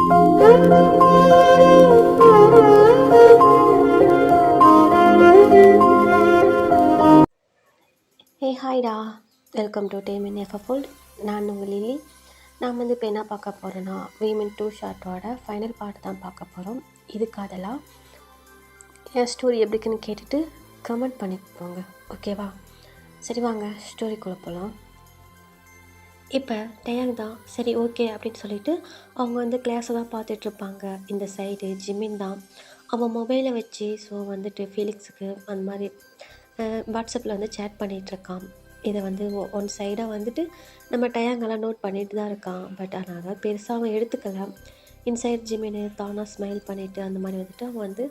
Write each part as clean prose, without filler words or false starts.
Hey ஹாய்டா, welcome to dam in எஃபோல்ட். நான் உங்கள் lily. நான் வந்து இப்போ என்ன பார்க்க போகிறேன்னா, வீமென் டூ ஷார்ட்டோட ஃபைனல் பார்ட் தான் பார்க்க போகிறோம். இதுக்கு அதெல்லாம் என் ஸ்டோரி எப்படிக்குன்னு கேட்டுட்டு கமெண்ட் பண்ணி போங்க, ஓகேவா? சரி வாங்க ஸ்டோரிக்குள்ளே போகலாம். இப்போ டயாங் தான் சரி ஓகே அப்படின்னு சொல்லிட்டு அவங்க வந்து கிளாஸை தான் பார்த்துட்ருப்பாங்க. இந்த சைடு ஜிமின் தான் அவன் மொபைலை வச்சு வந்துட்டு ஃபீலிக்ஸுக்கு அந்த மாதிரி வாட்ஸ்அப்பில் வந்து சேட் பண்ணிகிட்ருக்கான். இதை வந்து ஒன் சைடாக வந்துட்டு நம்ம டயாங்கெல்லாம் நோட் பண்ணிட்டு தான் இருக்கான். பட் ஆனால் அதை பெருசாக அவன் எடுத்துக்கல. இன்சைட் ஜிமின்னு தானாக ஸ்மைல் பண்ணிவிட்டு அந்த மாதிரி வந்துட்டு அவன் வந்து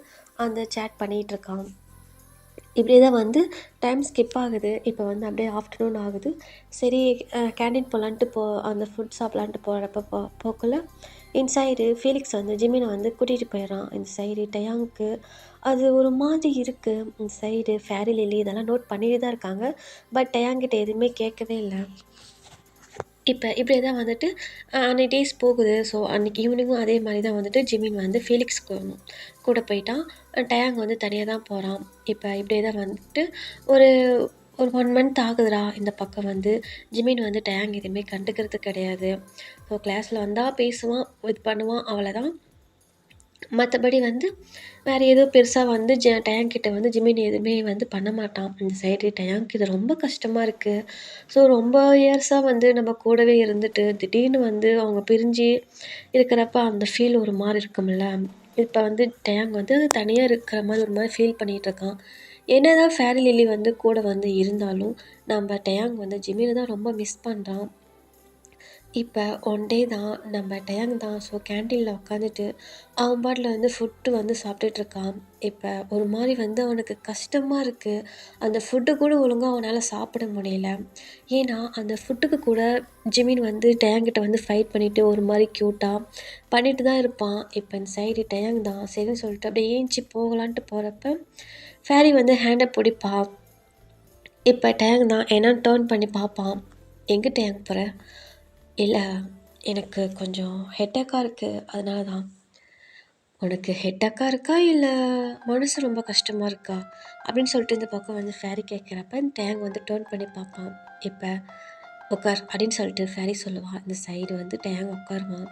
அந்த சேட் பண்ணிகிட்ருக்கான். இப்படியே தான் வந்து டைம் ஸ்கிப் ஆகுது. இப்போ வந்து அப்படியே ஆஃப்டர்நூன் ஆகுது. சரி கேண்டீன் போகலான்ட்டு அந்த ஃபுட் சாப்பிட்லான்ட்டு போகிறப்ப போக்குள்ள இன்சைடு ஃபீலிக்ஸ் வந்து ஜிமினை வந்து கூட்டிகிட்டு போயிடறான். இந்த சைடு டயாங்க்கு அது ஒரு மாதிரி இருக்குது. இந்த சைடு ஃபேரி லில்லி இதெல்லாம் நோட் பண்ணிட்டு தான் இருக்காங்க. பட் டயாங்கிட்ட எதுவுமே கேட்கவே இல்லை. இப்போ இப்படியே தான் வந்துட்டு அன்றைக்கி டேஸ் போகுது. அன்றைக்கி ஈவினிங்கும் அதே மாதிரி தான் வந்துட்டு ஜிமின் வந்து ஃபீலிக்ஸ் கூட போயிட்டான். டயாங் வந்து தனியாக தான் போகிறான். இப்போ இப்படியே தான் வந்துட்டு ஒரு ஒரு 1 மந்த் ஆகுதுடா. இந்த பக்கம் வந்து ஜிமின் வந்து டயாங் எதுவுமே கண்டுக்கிறது கிடையாது. கிளாஸில் வந்தால் பேசுவான், இது பண்ணுவான், அவ்வளோதான். மற்றபடி வந்து வேறு எதுவும் பெருசாக வந்து டயாங்கிட்ட வந்து ஜிமின் எதுவுமே வந்து பண்ண மாட்டான். இந்த சைடு டயாங்க்கு இது ரொம்ப கஷ்டமாக இருக்குது. ரொம்ப இயர்ஸாக வந்து நம்ம கூடவே இருந்துட்டு திடீர்னு வந்து அவங்க பிரிஞ்சு இருக்கிறப்ப அந்த ஃபீல் ஒரு மாதிரி இருக்கும்ல. இப்போ வந்து டயாங் வந்து தனியாக இருக்கிற மாதிரி ஒரு மாதிரி ஃபீல் பண்ணிகிட்ருக்கான். என்னதான் ஃபேரி லில்லி வந்து கூட வந்து இருந்தாலும் நம்ம டயாங் வந்து ஜிமினை தான் ரொம்ப மிஸ் பண்ணுறான். இப்போ ஒன் டே தான் நம்ம டயாங் தான் கேண்டீனில் உட்காந்துட்டு அவன் பாட்டில் வந்து ஃபுட்டு வந்து சாப்பிட்டுட்ருக்கான். இப்போ ஒரு மாதிரி வந்து அவனுக்கு கஷ்டமாக இருக்குது. அந்த ஃபுட்டு கூட ஒழுங்காக அவனால் சாப்பிட முடியல. ஏன்னா அந்த ஃபுட்டுக்கு கூட ஜிமின் வந்து டயாங்கிட்ட வந்து ஃபைட் பண்ணிவிட்டு ஒரு மாதிரி க்யூட்டாக பண்ணிட்டு தான் இருப்பான். இப்போ இந்த சைடு டயாங் தான் சரின்னு சொல்லிட்டு அப்படியே ஏஞ்சி போகலான்ட்டு போகிறப்ப ஃபேரி வந்து ஹேண்டை பிடிப்பான். இப்போ டயாங் தான் என்னன்னு டேர்ன் பண்ணி பார்ப்பான். எங்கே டயாங் போகிற? இல்லை, எனக்கு கொஞ்சம் ஹெட்டேக்காக இருக்குது, அதனால தான். உனக்கு ஹெட்டேக்காக இருக்கா இல்லை மனசு ரொம்ப கஷ்டமாக இருக்கா அப்படின்னு சொல்லிட்டு இந்த பக்கம் வந்து ஃபேரி கேட்குறப்ப இந்த டேங் வந்து டேர்ன் பண்ணி பார்ப்பான். இப்போ உட்கார் அப்படின்னு சொல்லிட்டு ஃபேரி சொல்லுவான். இந்த சைடு வந்து டேங் உட்காருவான்.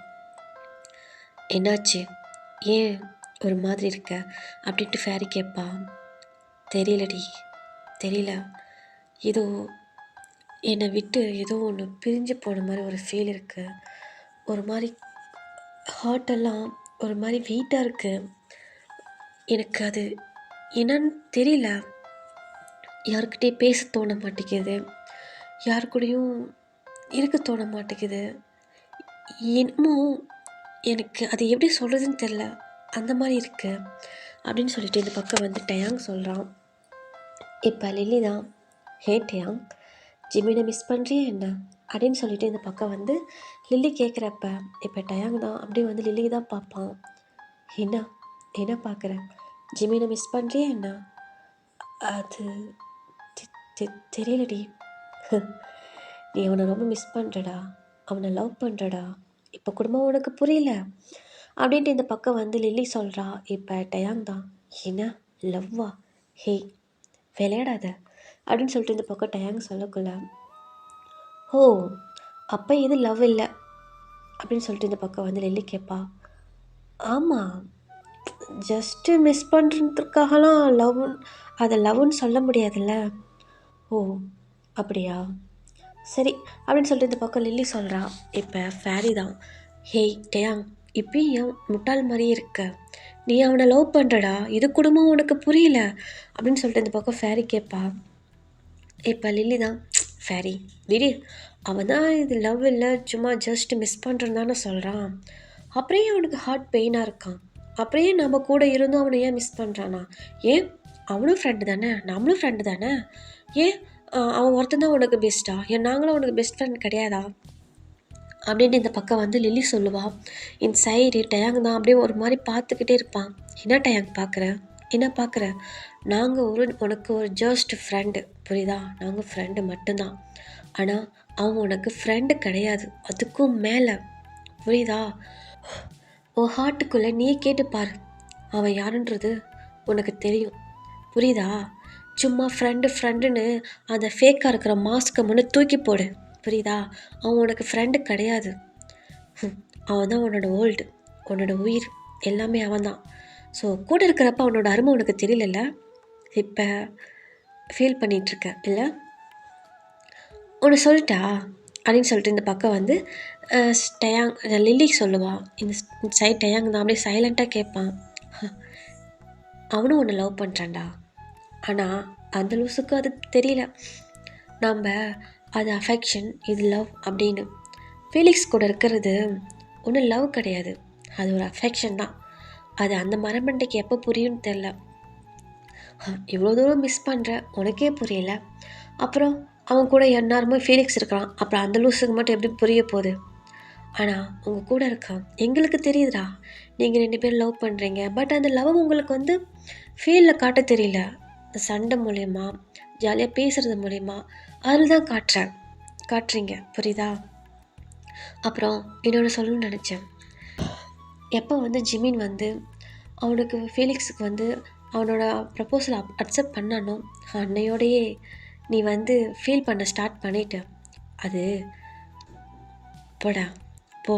என்னாச்சு, ஏன் ஒரு மாதிரி இருக்க அப்படின்ட்டு ஃபேரி கேட்பான். தெரியலடி, தெரியல, ஏதோ என்னை விட்டு ஏதோ ஒன்று பிரிஞ்சு போன மாதிரி ஒரு ஃபீல் இருக்குது. ஒரு மாதிரி ஹார்ட்டெல்லாம் ஒரு மாதிரி வெயிட்டாக இருக்குது. எனக்கு அது என்னன்னு தெரியல. யாருக்கிட்டே பேச தோண மாட்டேங்குது, யார் கூடயும் இருக்க தோண மாட்டேங்குது. என்னமோ எனக்கு அது எப்படி சொல்கிறதுன்னு தெரில, அந்த மாதிரி இருக்குது அப்படின்னு சொல்லிட்டு இந்த பக்கம் வந்து டயாங் சொல்கிறான். இப்போ லில்லி தான், ஹே டயாங், ஜிமினை மிஸ் பண்ணுறியா என்ன அப்படின்னு சொல்லிட்டு இந்த பக்கம் வந்து லில்லி கேட்குறப்ப இப்போ டயாங் தான் அப்படியே வந்து லில்லி தான் பார்ப்பான். என்ன என்ன பார்க்குற, ஜிமினை மிஸ் பண்ணுறியா என்ன? அது தெரியலடி. நீ அவனை ரொம்ப மிஸ் பண்ணுறடா, அவனை லவ் பண்ணுறடா, இப்போ குடும்பம் உனக்கு புரியல அப்படின்ட்டு இந்த பக்கம் வந்து லில்லி சொல்கிறா. இப்போ டயாங் தான், என்ன லவ்வா, ஹே விளையாடாத அப்படின்னு சொல்லிட்டு இந்த பக்கம் டயாங் சொல்லக்குள்ள, ஓ அப்போ இது லவ் இல்லை அப்படின்னு சொல்லிட்டு இந்த பக்கம் வந்து லில்லி கேட்பா. ஆமாம், ஜஸ்ட்டு மிஸ் பண்ணுறதுக்காகலாம் அதை லவ்னு சொல்ல முடியாதுல்ல. ஓ அப்படியா, சரி அப்படின்னு சொல்லிட்டு இந்த பக்கம் லில்லி சொல்கிறா. இப்போ ஃபேரி தான், ஹேய் டயாங், இப்பயும் ஏன் முட்டாள் மாதிரியே இருக்க, நீ அவனை லவ் பண்ணுறடா, இது குடும்பம் உனக்கு புரியல அப்படின்னு சொல்லிட்டு இந்த பக்கம் ஃபேரி கேட்பா. இப்போ லில்லி தான், ஃபேரி விடு, அவன் தான் இது லவ் இல்லை சும்மா ஜஸ்ட் மிஸ் பண்ணுறேன்னு தானே சொல்கிறான், அப்படியே அவனுக்கு ஹார்ட் பெயினாக இருக்கான், அப்படியே நம்ம கூட இருந்தும் அவனை ஏன் மிஸ் பண்ணுறானா? ஏன் அவனும் ஃப்ரெண்டு தானே, நம்மளும் ஃப்ரெண்டு தானே, ஏன் அவன் ஒருத்தன் தான் உனக்கு பெஸ்ட்டா, ஏன் நாங்களும் உனக்கு பெஸ்ட் ஃப்ரெண்ட் கிடையாதா அப்படின்ட்டு இந்த பக்கம் வந்து லில்லி சொல்லுவாள். இந்த சைடு டயாங் தான் அப்படியே ஒரு மாதிரி பார்த்துக்கிட்டே இருப்பான். என்ன டயாங் பார்க்குற, என்ன பார்க்குற, நாங்கள் உனக்கு ஒரு ஜஸ்ட் ஃப்ரெண்டு, புரியுதா, நாங்கள் ஃப்ரெண்டு மட்டும்தான், ஆனால் அவன் உனக்கு ஃப்ரெண்டு கிடையாது, அதுக்கும் மேலே, புரியுதா? உன் ஹார்ட்டுக்குள்ளே நீயே கேட்டுப்பார், அவன் யாருன்றது உனக்கு தெரியும். புரியுதா? சும்மா ஃப்ரெண்டுன்னு அந்த ஃபேக்காக இருக்கிற மாஸ்க்கை முன்னே தூக்கி போடு. புரியுதா? அவன் உனக்கு ஃப்ரெண்டு கிடையாது. அவன் தான் உன்னோட வேர்ல்டு, உன்னோட உயிர், எல்லாமே அவன் தான். ஸோ கூட இருக்கிறப்ப அவனோட அருமை உனக்கு தெரியலல்ல, இப்போ ஃபீல் பண்ணிகிட்ருக்க இல்லை? ஒன்று சொல்லிட்டா அப்படின்னு சொல்லிட்டு இந்த பக்கம் வந்து டயாங் லில்லி சொல்லுவாள். இந்த சைட் டயாங் தான் அப்படியே சைலண்ட்டாக கேட்பான். அவனும் ஒன்று லவ் பண்ணுறான்டா, ஆனால் அந்த லூஸுக்கு அது தெரியல. நம்ம அது அஃபெக்ஷன், இது லவ் அப்படின்னு. ஃபீலிக்ஸ் கூட இருக்கிறது ஒன்றும் லவ் கிடையாது, அது ஒரு அஃபெக்ஷன் தான். அது அந்த மரமண்டைக்கு எப்போ புரியும்னு தெரில. இவ்வளோ தூரம் மிஸ் பண்ணுற உனக்கே புரியல, அப்புறம் அவன் கூட எந்நேரமும் ஃபீலிக்ஸ் இருக்கிறான், அப்புறம் அந்த லூஸுக்கு மட்டும் எப்படி புரிய போகுது? ஆனால் உங்கள் கூட இருக்கான், எங்களுக்கு தெரியுதுடா நீங்கள் 2 பேரும் லவ் பண்ணுறீங்க. பட் அந்த லவ் உங்களுக்கு வந்து ஃபீலில் காட்ட தெரியல. சண்டை மூலயமா, ஜாலியாக பேசுகிறது மூலயமா, அதில் தான் காட்டுறீங்க. புரியுதா? அப்புறம் இன்னொன்று சொல்லணும்னு நினச்சேன். எப்போ வந்து ஜிமின் வந்து அவனுக்கு ஃபீலிக்ஸுக்கு வந்து அவனோட ப்ரப்போசலை அக்செப்ட் பண்ணானோ, அன்னையோடையே நீ வந்து ஃபீல் பண்ண ஸ்டார்ட் பண்ணிட்ட. அது போடா போ,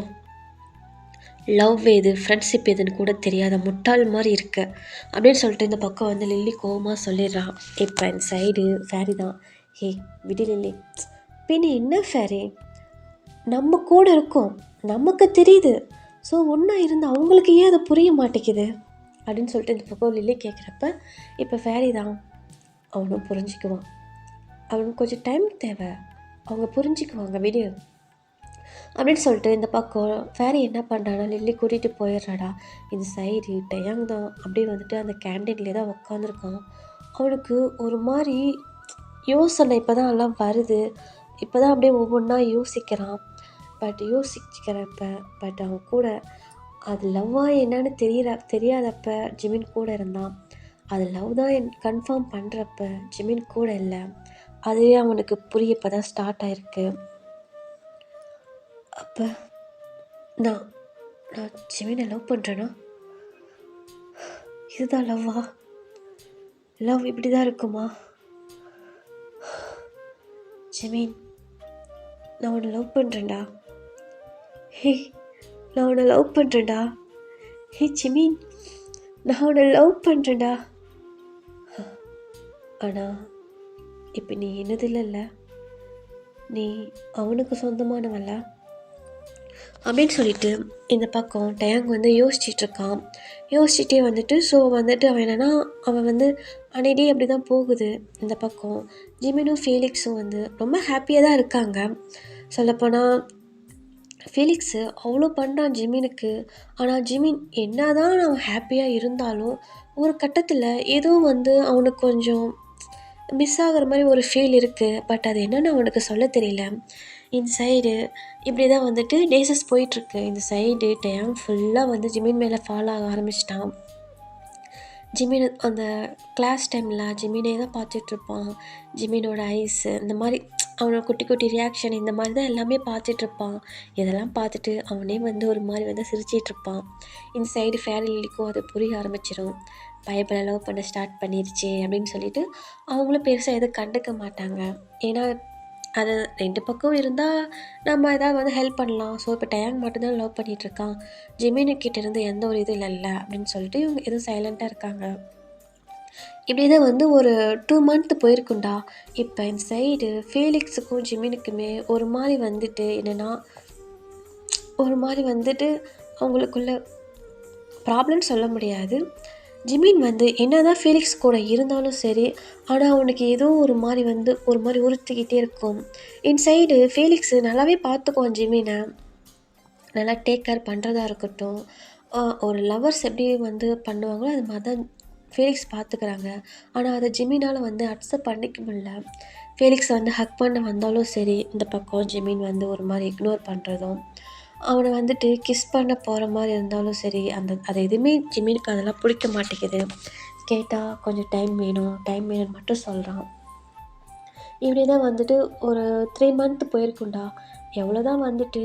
லவ் எது ஃப்ரெண்ட்ஷிப் எதுன்னு கூட தெரியாத முட்டாள் மாதிரி இருக்க அப்படின்னு சொல்லிட்டு இந்த பக்கம் வந்து லில்லி கோவமாக சொல்லிடுறான். இப்போ என் சைடு ஃபேரி தான். ஹே விடு லில்லி, பின்ன என்ன ஃபேரி, நம்ம கூட இருக்கோம், நமக்கு தெரியுது. ஸோ ஒன்றா இருந்து அவங்களுக்கு ஏன் அதை புரிய மாட்டேங்குது அப்படின்னு சொல்லிட்டு இந்த பக்கம் லில்லி கேட்குறப்ப, இப்போ ஃபேரி தான், அவனும் புரிஞ்சுக்குவான். அவனுக்கு கொஞ்சம் டைம் தேவை, அவங்க புரிஞ்சுக்குவாங்க, விடு அப்படின்னு சொல்லிட்டு இந்த பக்கம் ஃபேரி என்ன பண்ணுறான்னா லில்லி கூட்டிகிட்டு போயிடுறாடா. இந்த சைடு டயாங் தான் அப்படியே வந்துட்டு அந்த கேண்டீன்லேயே தான் உட்காந்துருக்கான். அவனுக்கு ஒரு மாதிரி யோசனை இப்போ தான் எல்லாம் வருது. இப்போ தான் அப்படியே ஒவ்வொன்றா யோசிக்கிறான். பட் அவன் கூட அது லவ்வாக என்னன்னு தெரியாதப்ப ஜிமின் கூட இருந்தான். அது லவ் தான் கன்ஃபார்ம் பண்ணுறப்ப ஜிமின் கூட இல்லை. அதுவே அவனுக்கு புரிய இப்போ தான் ஸ்டார்ட் ஆகிருக்கு. அப்போ நான் ஜிமினை லவ் பண்ணுறேன்னா இதுதான் லவ்வா? லவ் இப்படி தான் இருக்குமா? ஜிமின், நான் உன்னை லவ் பண்ணுறேன்டா. ஹே, நான் உன்னை லவ் பண்ணுறேன்டா. ஹே ஜிமின், நான் உன்னை லவ் பண்ணுறேன்டா. ஆனால் இப்போ நீ என்னது இல்லைல்ல, நீ அவனுக்கு சொந்தமானவல்ல அப்படின்னு சொல்லிட்டு இந்த பக்கம் டயாங் வந்து யோசிச்சுட்டே வந்துட்டு ஸோ வந்துட்டு அவன் என்னென்னா அவன் வந்து அன்னைடே அப்படி தான் போகுது. இந்த பக்கம் ஜிமினும் ஃபீலிக்ஸும் வந்து ரொம்ப ஹாப்பியாக தான் இருக்காங்க. சொல்லப்போனால் ஃபீலிக்ஸு அவ்வளோ பண்ணுறான் ஜிமினுக்கு. ஆனால் ஜிமின் என்ன தான் அவன் ஹாப்பியாக இருந்தாலும் ஒரு கட்டத்தில் ஏதோ வந்து அவனுக்கு கொஞ்சம் மிஸ் ஆகிற மாதிரி ஒரு ஃபீல் இருக்குது. பட் அது என்னென்னு அவனுக்கு சொல்ல தெரியல. இந்த சைடு இப்படி தான் வந்துட்டு டேஸஸ் போயிட்டுருக்கு. இந்த சைடு டயாங் ஃபுல்லாக வந்து ஜிமின் மேலே ஃபாலோ ஆக ஆரம்பிச்சிட்டான். ஜிமின் அந்த கிளாஸ் டைமில் ஜிமினே தான் பார்த்துட்ருப்பான். ஜிமினோட ஐஸு இந்த மாதிரி அவனோட குட்டி குட்டி ரியாக்ஷன் இந்த மாதிரி தான் எல்லாமே பார்த்துட்ருப்பான். இதெல்லாம் பார்த்துட்டு அவனே வந்து ஒரு மாதிரி வந்து சிரிச்சிட்ருப்பான். இந்த சைடு ஃபேரிலிக்கும் அது புரிய ஆரம்பிச்சிடும். பைபிளை லவ் பண்ண ஸ்டார்ட் பண்ணிருச்சு அப்படின்னு சொல்லிட்டு அவங்களும் பெருசாக எதுவும் கண்டுக்க மாட்டாங்க. ஏன்னா அது 2 பக்கம் இருந்தால் நம்ம ஏதாவது வந்து ஹெல்ப் பண்ணலாம். ஸோ இப்போ டயாங் மட்டும்தான் லவ் பண்ணிகிட்ருக்கான், ஜிமினுக்கிட்ட இருந்து எந்த ஒரு இதுவும் இல்லைல்ல அப்படின்னு சொல்லிட்டு இவங்க எதுவும் சைலண்ட்டாக இருக்காங்க. இப்படி தான் வந்து ஒரு 2 மந்த் போயிருக்குண்டா. இப்போ இந்த சைடு ஃபீலிக்ஸுக்கும் ஜிமினுக்குமே ஒரு மாதிரி வந்துட்டு என்னென்னா ஒரு மாதிரி வந்துட்டு அவங்களுக்குள்ள ப்ராப்ளம்னு சொல்ல முடியாது. ஜிமின் வந்து என்ன தான் ஃபீலிக்ஸ் கூட இருந்தாலும் சரி, ஆனால் அவனுக்கு ஏதோ ஒரு மாதிரி உறுத்திக்கிட்டே இருக்கும். இன்சைடு ஃபீலிக்ஸு நல்லாவே பார்த்துக்குவான் ஜிமினை, நல்லா டேக் கேர் பண்ணுறதா இருக்கட்டும். ஒரு லவர்ஸ் எப்படி வந்து பண்ணுவாங்களோ அது மாதிரி தான் ஃபீலிக்ஸ் பார்த்துக்கிறாங்க. ஆனால் அதை ஜிமினால் வந்து அக்செப்ட் பண்ணிக்க முடியல. ஃபீலிக்ஸ் வந்து ஹக் பண்ண வந்தாலும் சரி, இந்த பக்கம் ஜிமின் வந்து ஒரு மாதிரி இக்னோர் பண்ணுறதும், அவனை வந்துட்டு கிஸ் பண்ண போகிற மாதிரி இருந்தாலும் சரி, அதை எதுவுமே ஜிமினுக்கு அதெல்லாம் பிடிக்க மாட்டேங்குது. கேட்டால் கொஞ்சம் டைம் வேணும்னு மட்டும் சொல்கிறான். இப்படி தான் வந்துட்டு ஒரு 3 மந்த் போயிருக்குண்டா. எவ்வளோ தான் வந்துட்டு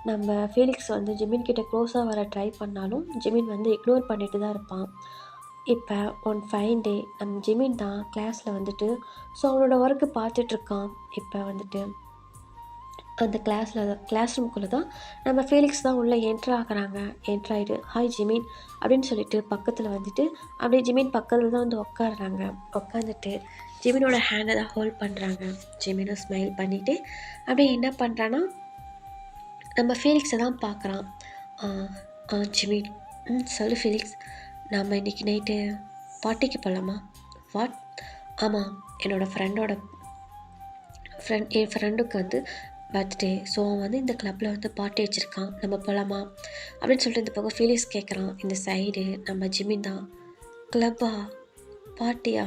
நம்ம ஃபீலிக்ஸ் வந்து ஜிமின் கிட்ட க்ளோஸாக வர ட்ரை பண்ணாலும் ஜிமின் வந்து இக்னோர் பண்ணிட்டு தான் இருப்பான். இப்போ ஒன் ஃபைன் டே நம்ம ஜிமின் தான் கிளாஸில் வந்துட்டு ஸோ அவனோட ஒர்க்கு பார்த்துட்ருக்கான். இப்போ வந்துட்டு அந்த கிளாஸ் ரூம்குள்ளே தான் நம்ம ஃபீலிக்ஸ் தான் உள்ளே ஆகுறாங்க. ஆகிட்டு ஹாய் ஜிமின் அப்படின்னு சொல்லிட்டு பக்கத்தில் வந்துட்டு அப்படியே ஜிமின் பக்கத்தில் தான் வந்து உட்காடுறாங்க. உட்காந்துட்டு ஜிமினோட ஹேண்டை தான் ஹோல்ட் பண்ணுறாங்க. ஜிமினும் ஸ்மைல் பண்ணிவிட்டு அப்படியே என்ன பண்ணுறான்னா நம்ம ஃபீலிக்ஸை தான் பார்க்குறான். ஜிமின் சொல்லு ஃபீலிக்ஸ், நம்ம இன்றைக்கி நைட்டு பார்ட்டிக்கு போகலாமா? வாட்? ஆமாம், என் ஃப்ரெண்டுக்கு வந்து பர்த்டே. ஸோ அவன் வந்து இந்த கிளப்பில் வந்து பார்ட்டி வச்சுருக்கான், நம்ம போகலாமா அப்படின்னு சொல்லிட்டு இந்த பக்கம் ஃபீலிக்ஸ் கேட்குறான். இந்த சைடு நம்ம ஜிமின் தான் கிளப்பா பார்ட்டியா,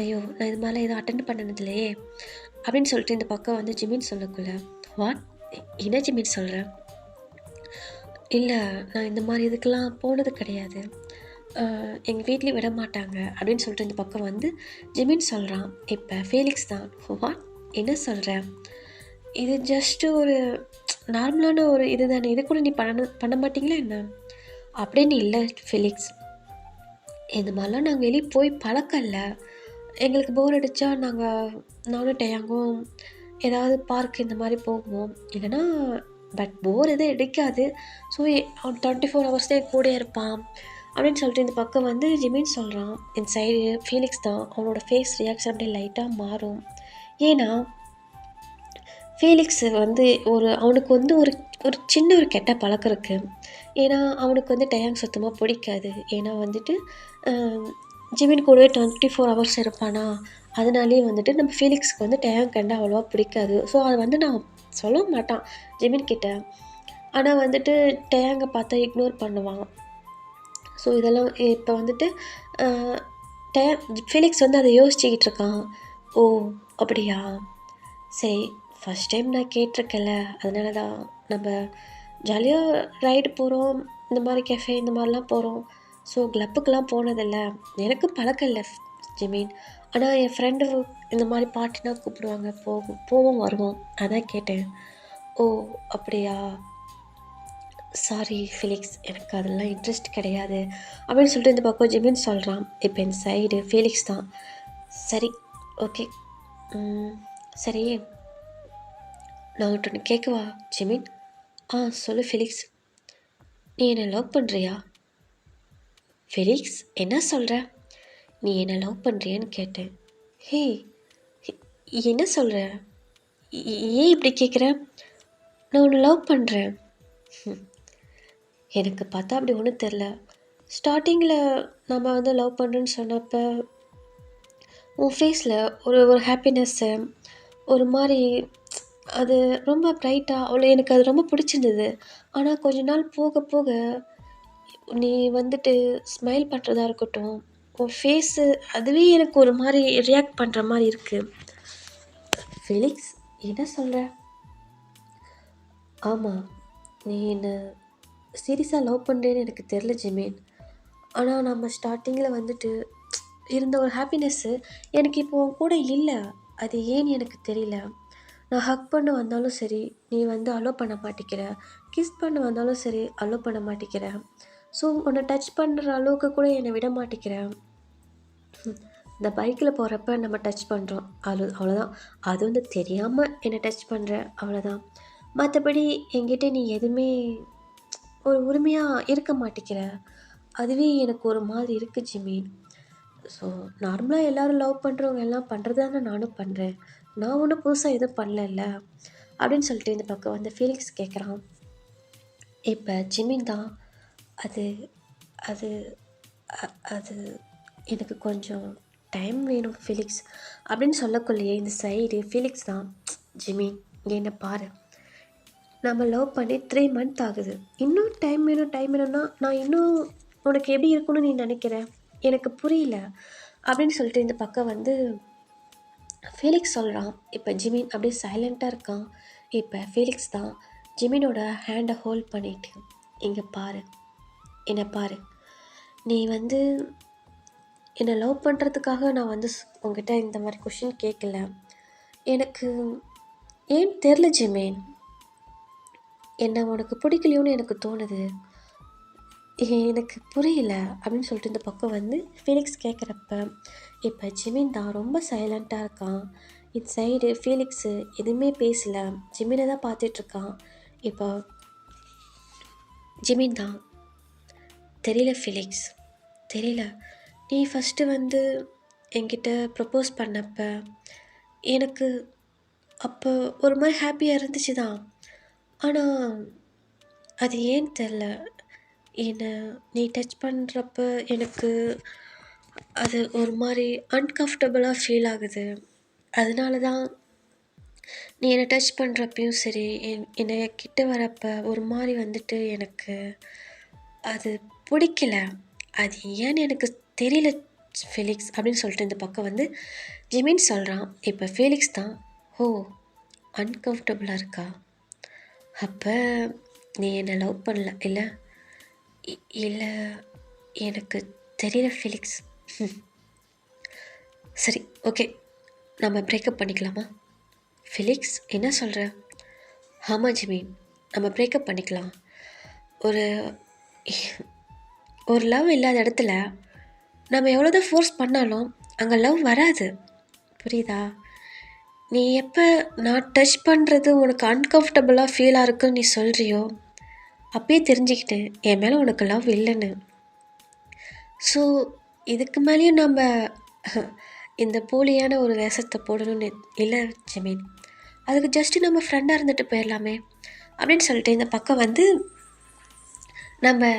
ஐயோ நான் இது மாதிரிலாம் எதுவும் அட்டென்ட் பண்ணதில்லையே அப்படின்னு சொல்லிட்டு இந்த பக்கம் வந்து ஜிமின் சொல்லக்குள்ள வாட் என்ன ஜிமின் சொல்கிறேன்? இல்லை நான் இந்த மாதிரி இதுக்கெல்லாம் போனது கிடையாது, எங்கள் வீட்லேயும் விட மாட்டாங்க அப்படின்னு சொல்லிட்டு இந்த பக்கம் வந்து ஜிமின் சொல்கிறான். இப்போ ஃபீலிக்ஸ் தான் வாட் என்ன சொல்கிறேன், இது ஜஸ்ட்டு ஒரு நார்மலான ஒரு இது தானே, இது கூட நீ பண்ண மாட்டிங்களா என்ன அப்படின்னு. இல்லை ஃபெலிக்ஸ், இந்த மாதிரிலாம் நாங்கள் வெளியே போய் பழக்கம் இல்லை, எங்களுக்கு போர் அடித்தா நானும் டேயாங்கும் ஏதாவது பார்க் இந்த மாதிரி போவோம், இல்லைனா பட் போர் எதுவும் அடிக்காது. ஸோ அவன் 24 hours கூட இருப்பான் அப்படின்னு சொல்லிட்டு இந்த பக்கம் வந்து ஜிமின் சொல்கிறான். இந்த சைடு ஃபீலிக்ஸ் தான் அவனோட ஃபேஸ் ரியாக்ஷன் அப்படியே லைட்டாக மாறும். ஏன்னா ஃபீலிக்ஸ் வந்து அவனுக்கு வந்து ஒரு சின்ன ஒரு கெட்ட பழக்கம் இருக்குது. ஏன்னா அவனுக்கு வந்து டயாங் சுத்தமாக பிடிக்காது. ஏன்னா வந்துட்டு ஜிமின் கூடவே 24 hours இருப்பானா, அதனாலேயே வந்துட்டு நம்ம ஃபீலிக்ஸ்க்கு வந்து டயாங் கண்டா அவ்வளோவா பிடிக்காது. ஸோ அதை வந்து நான் சொல்ல மாட்டான் ஜிமின் கிட்ட, ஆனால் வந்துட்டு டயாங்கை பார்த்தா இக்னோர் பண்ணுவான். ஸோ இதெல்லாம் இப்போ வந்துட்டு ஃபீலிக்ஸ் வந்து அதை யோசிச்சுக்கிட்டு இருக்கான். ஓ அப்படியா, சரி ஃபஸ்ட் டைம் நான் கேட்டிருக்கேன்ல, அதனால தான் நம்ம ஜாலியாக ரைடு போகிறோம், இந்த மாதிரி கெஃபே இந்த மாதிரிலாம் போகிறோம். ஸோ கிளப்புக்கெலாம் போனதில்லை, எனக்கு பழக்கம் இல்லை ஜிமின், ஆனால் என் ஃப்ரெண்டு இந்த மாதிரி பார்ட்டினா கூப்பிடுவாங்க, போவோம் வருவோம், அதான் கேட்டேன். ஓ அப்படியா, சாரி ஃபீலிக்ஸ், எனக்கு அதெல்லாம் இன்ட்ரெஸ்ட் கிடையாது அப்படின்னு சொல்லிட்டு இந்த பக்கம் ஜிமின் சொல்கிறான். இப்போ இந்த சைடு ஃபீலிக்ஸ் தான் சரி ஓகே சரி நான் ஒன்று கேட்கவா ஜிமின்? சொல்லு ஃபெலிக்ஸ், நீ என்னை லவ் பண்ணுறியா? ஃபெலிக்ஸ் என்ன சொல்கிற? நீ என்னை லவ் பண்ணுறியான்னு கேட்டேன். ஹே என்ன சொல்கிற, ஏன் இப்படி கேட்குற? நான் உன்னை லவ் பண்ணுறேன். எனக்கு பார்த்தா அப்படி ஒன்றும் தெரில. ஸ்டார்டிங்கில் நம்ம வந்து லவ் பண்ணுறேன்னு சொன்னப்போ உன் ஃபேஸில் ஒரு ஹாப்பினஸ்ஸு, ஒரு மாதிரி அது ரொம்ப ப்ரைட்டாக அவ்வளோ எனக்கு அது ரொம்ப பிடிச்சிருந்தது. ஆனால் கொஞ்ச நாள் போக போக நீ வந்துட்டு ஸ்மைல் பண்ணுறதா இருக்கட்டும், உன் ஃபேஸு அதுவே எனக்கு ஒரு மாதிரி ரியாக்ட் பண்ணுற மாதிரி இருக்குது. ஃபெலிக்ஸ் என்ன சொல்கிற? ஆமாம், நீ என்னை சீரியஸாக லவ் பண்ணுறேன்னு எனக்கு தெரில ஜிமின். ஆனால் நம்ம ஸ்டார்டிங்கில் வந்துட்டு இருந்த ஒரு ஹாப்பினஸ்ஸு எனக்கு இப்போ உன் கூட இல்லை. அது ஏன்னு எனக்கு தெரியல. நான் ஹக் பண்ண வந்தாலும் சரி நீ வந்து அலோவ் பண்ண மாட்டேங்கிற, கிஸ் பண்ண வந்தாலும் சரி அலோவ் பண்ண மாட்டேங்கிற, ஸோ உன்னை டச் பண்ணுற அளவுக்கு கூட என்னை விட மாட்டேங்கிற. இந்த பைக்கில் போகிறப்ப நம்ம டச் பண்ணுறோம், அவ்வளோதான், அது வந்து தெரியாமல் என்னை டச் பண்ணுற, அவ்வளோதான். மற்றபடி என்கிட்ட நீ எதுவுமே ஒரு உரிமையாக இருக்க மாட்டேங்கிற, அதுவே எனக்கு ஒரு மாதிரி இருக்குது ஜிமின். ஸோ நார்மலாக எல்லோரும் லவ் பண்ணுறவங்க எல்லாம் பண்ணுறது தானே நானும் பண்ணுறேன், நான் ஒன்றும் புதுசாக எதுவும் பண்ணல அப்படின்னு சொல்லிட்டு இந்த பக்கம் வந்து ஃபீலிக்ஸ் கேட்குறான். இப்போ ஜிமின் தான் அது அது அது எனக்கு கொஞ்சம் டைம் வேணும் ஃபீலிக்ஸ் அப்படின்னு சொல்லக்குள்ளேயே இந்த சைடு ஃபீலிக்ஸ் தான் ஜிமின் என்ன பாரு, நம்ம லவ் பண்ணி 3 months ஆகுது, இன்னும் டைம் வேணும்னா நான் இன்னும் உனக்கு எப்படி இருக்குன்னு நீ நினைக்கிற, எனக்கு புரியல அப்படின்னு சொல்லிட்டு இந்த பக்கம் வந்து ஃபீலிக்ஸ் சொல்கிறான். இப்போ ஜிமின் அப்படியே சைலண்ட்டாக இருக்கான். இப்போ ஃபீலிக்ஸ் தான் ஜிமினோட ஹேண்டை ஹோல்ட் பண்ணிட்டு, இங்கே பாரு, என்னை பாரு, நீ வந்து என்னை லவ் பண்ணுறதுக்காக நான் வந்து உங்ககிட்ட இந்த மாதிரி கொஷின் கேட்கல, எனக்கு ஏன் தெரில ஜிமின், என்ன உனக்கு பிடிக்கலையோன்னு எனக்கு தோணுது. எனக்கு புரியல அப்படின்னு சொல்லிட்டு இந்த பக்கம் வந்து ஃபீலிக்ஸ் கேட்குறப்ப, இப்போ ஜிமின் தான் ரொம்ப சைலண்ட்டாக இருக்கான். இந்த சைடு ஃபீலிக்ஸு எதுவுமே பேசல. ஜிமினை தான் பார்த்துட்ருக்கான். இப்போ ஜிமின் தான், தெரியல ஃபீலிக்ஸ், தெரியல. நீ ஃபஸ்ட்டு வந்து என்கிட்ட ப்ரப்போஸ் பண்ணப்ப எனக்கு அப்போ ஒரு மாதிரி ஹாப்பியாக இருந்துச்சு தான். ஆனால் அது ஏன்னு தெரில, என்னை நீ டச் பண்ணுறப்ப எனக்கு அது ஒரு மாதிரி அன்கம்ஃபர்டபுளாக ஃபீல் ஆகுது. அதனால தான் நீ என்னை டச் பண்ணுறப்பையும் சரி, என்னை கிட்ட வரப்போ ஒரு மாதிரி வந்துட்டு எனக்கு அது பிடிக்கல. அது ஏன்னு எனக்கு தெரியல ஃபெலிக்ஸ் அப்படின்னு சொல்லிட்டு இந்த பக்கம் வந்து ஜிமின் சொல்கிறான். இப்போ ஃபெலிக்ஸ் தான், ஓ அன்கம்ஃபர்டபுளாக இருக்கா, அப்போ நீ என்னை லவ் பண்ணல இல்லை? இல்லை எனக்கு தெரியல ஃபெலிக்ஸ். சரி, ஓகே, நம்ம பிரேக்கப் பண்ணிக்கலாமா? ஃபெலிக்ஸ் என்ன சொல்கிற? ஆமாம் ஜிமின், நம்ம பிரேக்கப் பண்ணிக்கலாம். ஒரு ஒரு லவ் இல்லாத இடத்துல நம்ம எவ்வளோதான் ஃபோர்ஸ் பண்ணாலும் அங்கே லவ் வராது, புரியுதா? நீ எப்போ நான் டச் பண்ணுறது உனக்கு அன்கம்ஃபர்டபுளாக ஃபீலாக இருக்குன்னு நீ சொல்கிறியோ அப்பயே தெரிஞ்சுக்கிட்டேன் என் மேலே உனக்கு லவ் இல்லைன்னு. ஸோ இதுக்கு மேலேயும் நம்ம இந்த போலியான ஒரு வேஷத்தை போடணும்னு இல்லை ஜமீன். அதுக்கு ஜஸ்ட்டு நம்ம ஃப்ரெண்டாக இருந்துட்டு போயிடலாமே அப்படின்னு சொல்லிட்டு இந்த பக்கம் வந்து நம்ம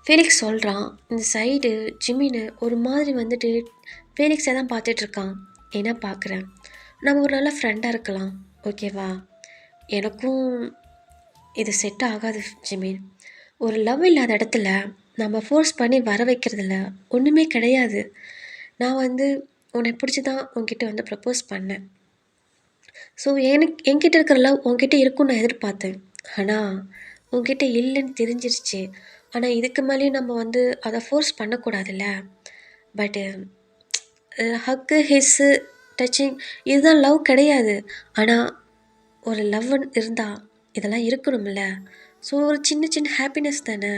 ஃபேலிக்ஸ் சொல்கிறான். இந்த சைடு ஜிமின்னு ஒரு மாதிரி வந்துட்டு ஃபேலிக்ஸை தான் பார்த்துட்ருக்கான். என்ன பார்க்குறேன், நம்ம ஒரு நல்ல ஃப்ரெண்டாக இருக்கலாம், ஓகேவா? எனக்கும் இது செட் ஆகாது ஜிமின். ஒரு லவ் இல்லாத இடத்துல நம்ம ஃபோர்ஸ் பண்ணி வர வைக்கிறதுல ஒன்றுமே கிடையாது. நான் வந்து உன்னை பிடிச்சி தான் உன்கிட்ட வந்து ப்ரப்போஸ் பண்ணேன். ஸோ என்கிட்ட இருக்கிற லவ் உன்கிட்ட இருக்குன்னு நான் எதிர்பார்த்தேன். ஆனால் உன்கிட்ட இல்லைன்னு தெரிஞ்சிருச்சு. ஆனால் இதுக்கு மேலேயும் நம்ம வந்து அதை ஃபோர்ஸ் பண்ணக்கூடாதுல்ல. பட்டு ஹக்கு, ஹிஸ்ஸு, டச்சிங் இதுதான் லவ் கிடையாது. ஆனால் ஒரு லவ்னு இருந்தால் இதெல்லாம் இருக்கணும்ல. ஸோ ஒரு சின்ன சின்ன ஹாப்பினஸ் தானே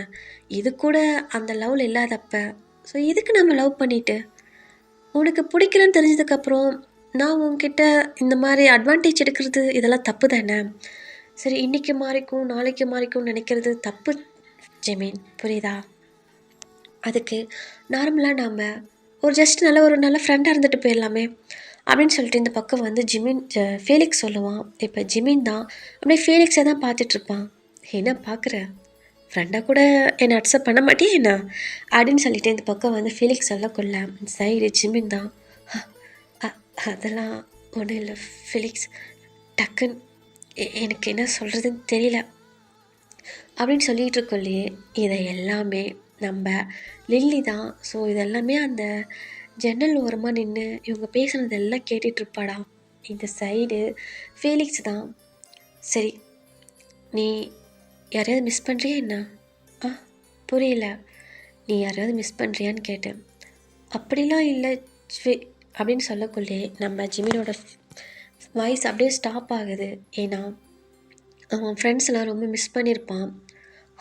இது கூட அந்த லவ்வில் இல்லாதப்ப. ஸோ இதுக்கு நம்ம லவ் பண்ணிவிட்டு உனக்கு பிடிக்கலன்னு தெரிஞ்சதுக்கப்புறம் நான் உன்கிட்ட இந்த மாதிரி அட்வான்டேஜ் எடுக்கிறது இதெல்லாம் தப்பு தானே. சரி, இன்றைக்கி மாறிக்கும் நாளைக்கு மாறிக்கும்னு நினைக்கிறது தப்பு ஜெமீன், புரியுதா? அதுக்கு நார்மலாக நாம் ஒரு ஜஸ்ட் ஒரு நல்ல ஃப்ரெண்டாக இருந்துட்டு போயிடலாமே அப்படின்னு சொல்லிட்டு இந்த பக்கம் வந்து ஃபேலிக்ஸ் சொல்லுவான். இப்போ ஜிமின் தான் அப்படியே ஃபேலிக்ஸை தான் பார்த்துட்ருப்பான். என்ன பார்க்குற, ஃப்ரெண்டாக கூட என்னை அக்செப்ட் பண்ண மாட்டியே என்ன அப்படின்னு சொல்லிட்டு இந்த பக்கம் வந்து ஃபேலிக்ஸ் சொல்லக்குள்ள சைடு ஜிமின் தான், அதெல்லாம் ஒன்றும் இல்லை ஃபெலிக்ஸ், டக்குன்னு எனக்கு என்ன சொல்கிறதுன்னு தெரியல அப்படின்னு சொல்லிகிட்டு இருக்கோல்லையே, இதை எல்லாமே நம்ம லில்லி தான். ஸோ இதெல்லாமே அந்த ஜன்னல் ஓரமாக நின்று இவங்க பேசுனதெல்லாம் கேட்டுட்ருப்பாடா. இந்த சைடு ஃபேலிக்ஸ் தான், சரி நீ யாரையாவது மிஸ் பண்ணுறியா என்ன? புரியல, நீ யாரையாவது மிஸ் பண்ணுறியான்னு கேட்டேன். அப்படிலாம் இல்லை அப்படின்னு சொல்லக்குள்ளே நம்ம ஜிமினோட வாய்ஸ் அப்படியே ஸ்டாப் ஆகுது. ஏன்னா அவன் ஃப்ரெண்ட்ஸ்லாம் ரொம்ப மிஸ் பண்ணியிருப்பான்.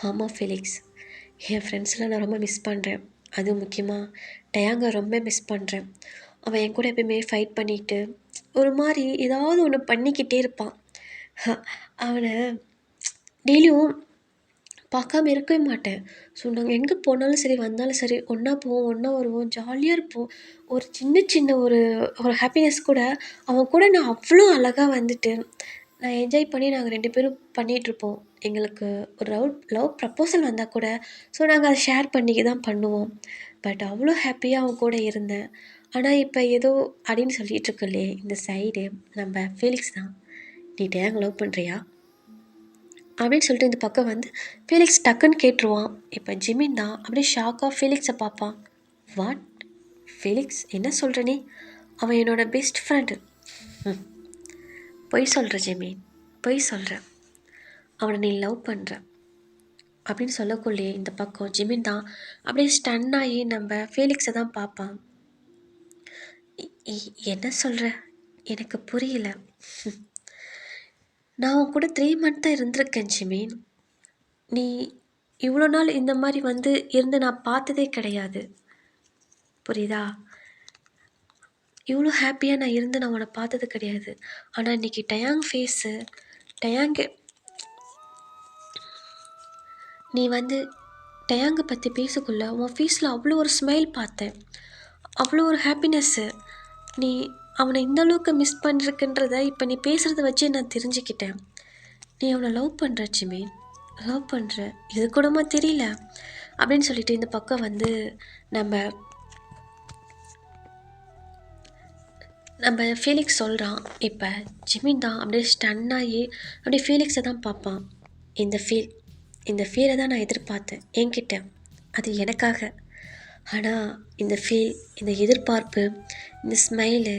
ஆமாம் ஃபெலிக்ஸ், என் ஃப்ரெண்ட்ஸ்லாம் நான் ரொம்ப மிஸ் பண்ணுறேன். அதுவும் முக்கியமாக டயாங்கை ரொம்ப மிஸ் பண்ணுறேன். அவன் என் கூட எப்பயுமே ஃபைட் பண்ணிக்கிட்டு ஒரு மாதிரி ஏதாவது ஒன்று பண்ணிக்கிட்டே இருப்பான். அவனை டெய்லியும் பார்க்காம இருக்கவே மாட்டேன். ஸோ நாங்கள் எங்கே போனாலும் சரி வந்தாலும் சரி ஒன்றா போவோம், ஒன்றா வருவோம், ஜாலியாக இருப்போம். ஒரு சின்ன சின்ன ஒரு ஒரு ஹாப்பினஸ் கூட அவன் கூட நான் அவ்வளோ அழகாக வந்துட்டு நான் என்ஜாய் பண்ணி நாங்கள் 2 பேரும் பண்ணிகிட்ருப்போம். எங்களுக்கு ஒரு லவ் ப்ரப்போசல் வந்தால் கூட ஸோ நாங்கள் அதை ஷேர் பண்ணிக்க தான் பண்ணுவோம். பட் அவ்வளோ ஹாப்பியாக அவன் கூட இருந்தேன். ஆனால் இப்போ ஏதோ அப்படின்னு சொல்லிகிட்ருக்கலே இந்த சைடு நம்ம ஃபீலிக்ஸ் தான், நீ டேங் லவ் பண்ணுறியா அப்படின்னு சொல்லிட்டு இந்த பக்கம் வந்து ஃபீலிக்ஸ் டக்குன்னு கேட்டுருவான். இப்போ ஜிமின் தான் அப்படியே ஷாக்காக ஃபீலிக்ஸை பார்ப்பான். வாட் ஃபீலிக்ஸ், என்ன சொல்கிற நீ? அவன் என்னோடய பெஸ்ட் ஃப்ரெண்டு. பொய் சொல்கிற ஜிமின், பொய் சொல்கிற. அவனை நீ லவ் பண்ணுற அப்படின்னு சொல்லக்குள்ளே இந்த பக்கம் ஜிமின் தான் அப்படியே ஸ்டன் ஆகி நம்ம ஃபீலிக்ஸை தான் பார்ப்பான். என்ன சொல்கிற, எனக்கு புரியல. நான் உன் கூட 3 மந்த் தான் இருந்திருக்கேன் ஜிமின். நீ இவ்வளோ நாள் இந்த மாதிரி வந்து இருந்து நான் பார்த்ததே கிடையாது. புரியுதா? இவ்வளோ ஹாப்பியாக நான் இருந்து நான் உன்னை பார்த்தது கிடையாது. ஆனால் இன்றைக்கி டயாங்கு நீ வந்து டயாங்கை பற்றி பேசக்குள்ள உன் ஃபேஸில் அவ்வளோ ஒரு ஸ்மைல் பார்த்தேன். அவ்வளோ ஒரு ஹாப்பினஸ்ஸு. நீ அவனை இந்த அளவுக்கு மிஸ் பண்ணிருக்குன்றத இப்போ நீ பேசுகிறத வச்சு நான் தெரிஞ்சுக்கிட்டேன். நீ அவனை லவ் பண்ணுற ஜிமீன், லவ் பண்ணுற, இது கூடமா தெரியல அப்படின்னு சொல்லிட்டு இந்த பக்கம் வந்து நம்ம ஃபீலிக்ஸ் சொல்கிறான். இப்போ ஜிமின் தான் அப்படியே ஸ்டன்னாகி அப்படியே ஃபீலிக்ஸை தான் பார்ப்பான். இந்த ஃபீலை தான் நான் எதிர்பார்த்தேன் என்கிட்ட, அது எனக்காக. ஆனால் இந்த எதிர்பார்ப்பு, இந்த ஸ்மைலு,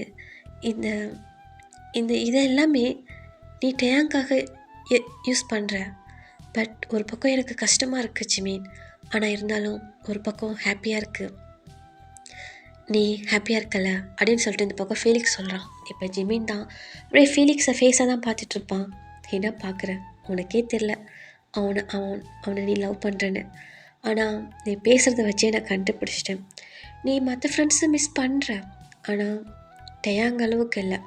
இந்த இந்த இதெல்லாமே நீ டேங்காக யூஸ் பண்ணுற. பட் ஒரு பக்கம் எனக்கு கஷ்டமாக இருக்குது ஜிமீன். ஆனால் இருந்தாலும் ஒரு பக்கம் ஹாப்பியாக இருக்குது. நீ ஹாப்பியாக இருக்கல அப்படின்னு சொல்லிட்டு இந்த பக்கம் ஃபீலிக்ஸ் சொல்கிறான். இப்போ ஜிமீன் தான் அப்படியே ஃபீலிக்ஸை ஃபேஸாக தான் பார்த்துட்ருப்பான். என்ன பார்க்குற, உனக்கே தெரில அவனை நீ லவ் பண்ணுறேன்னு. ஆனால் நீ பேசுகிறத வச்சே நான் கண்டுபிடிச்சிட்டேன். நீ மற்ற ஃப்ரெண்ட்ஸை மிஸ் பண்ணுற, ஆனால் டயாங் அளவுக்கு இல்லை.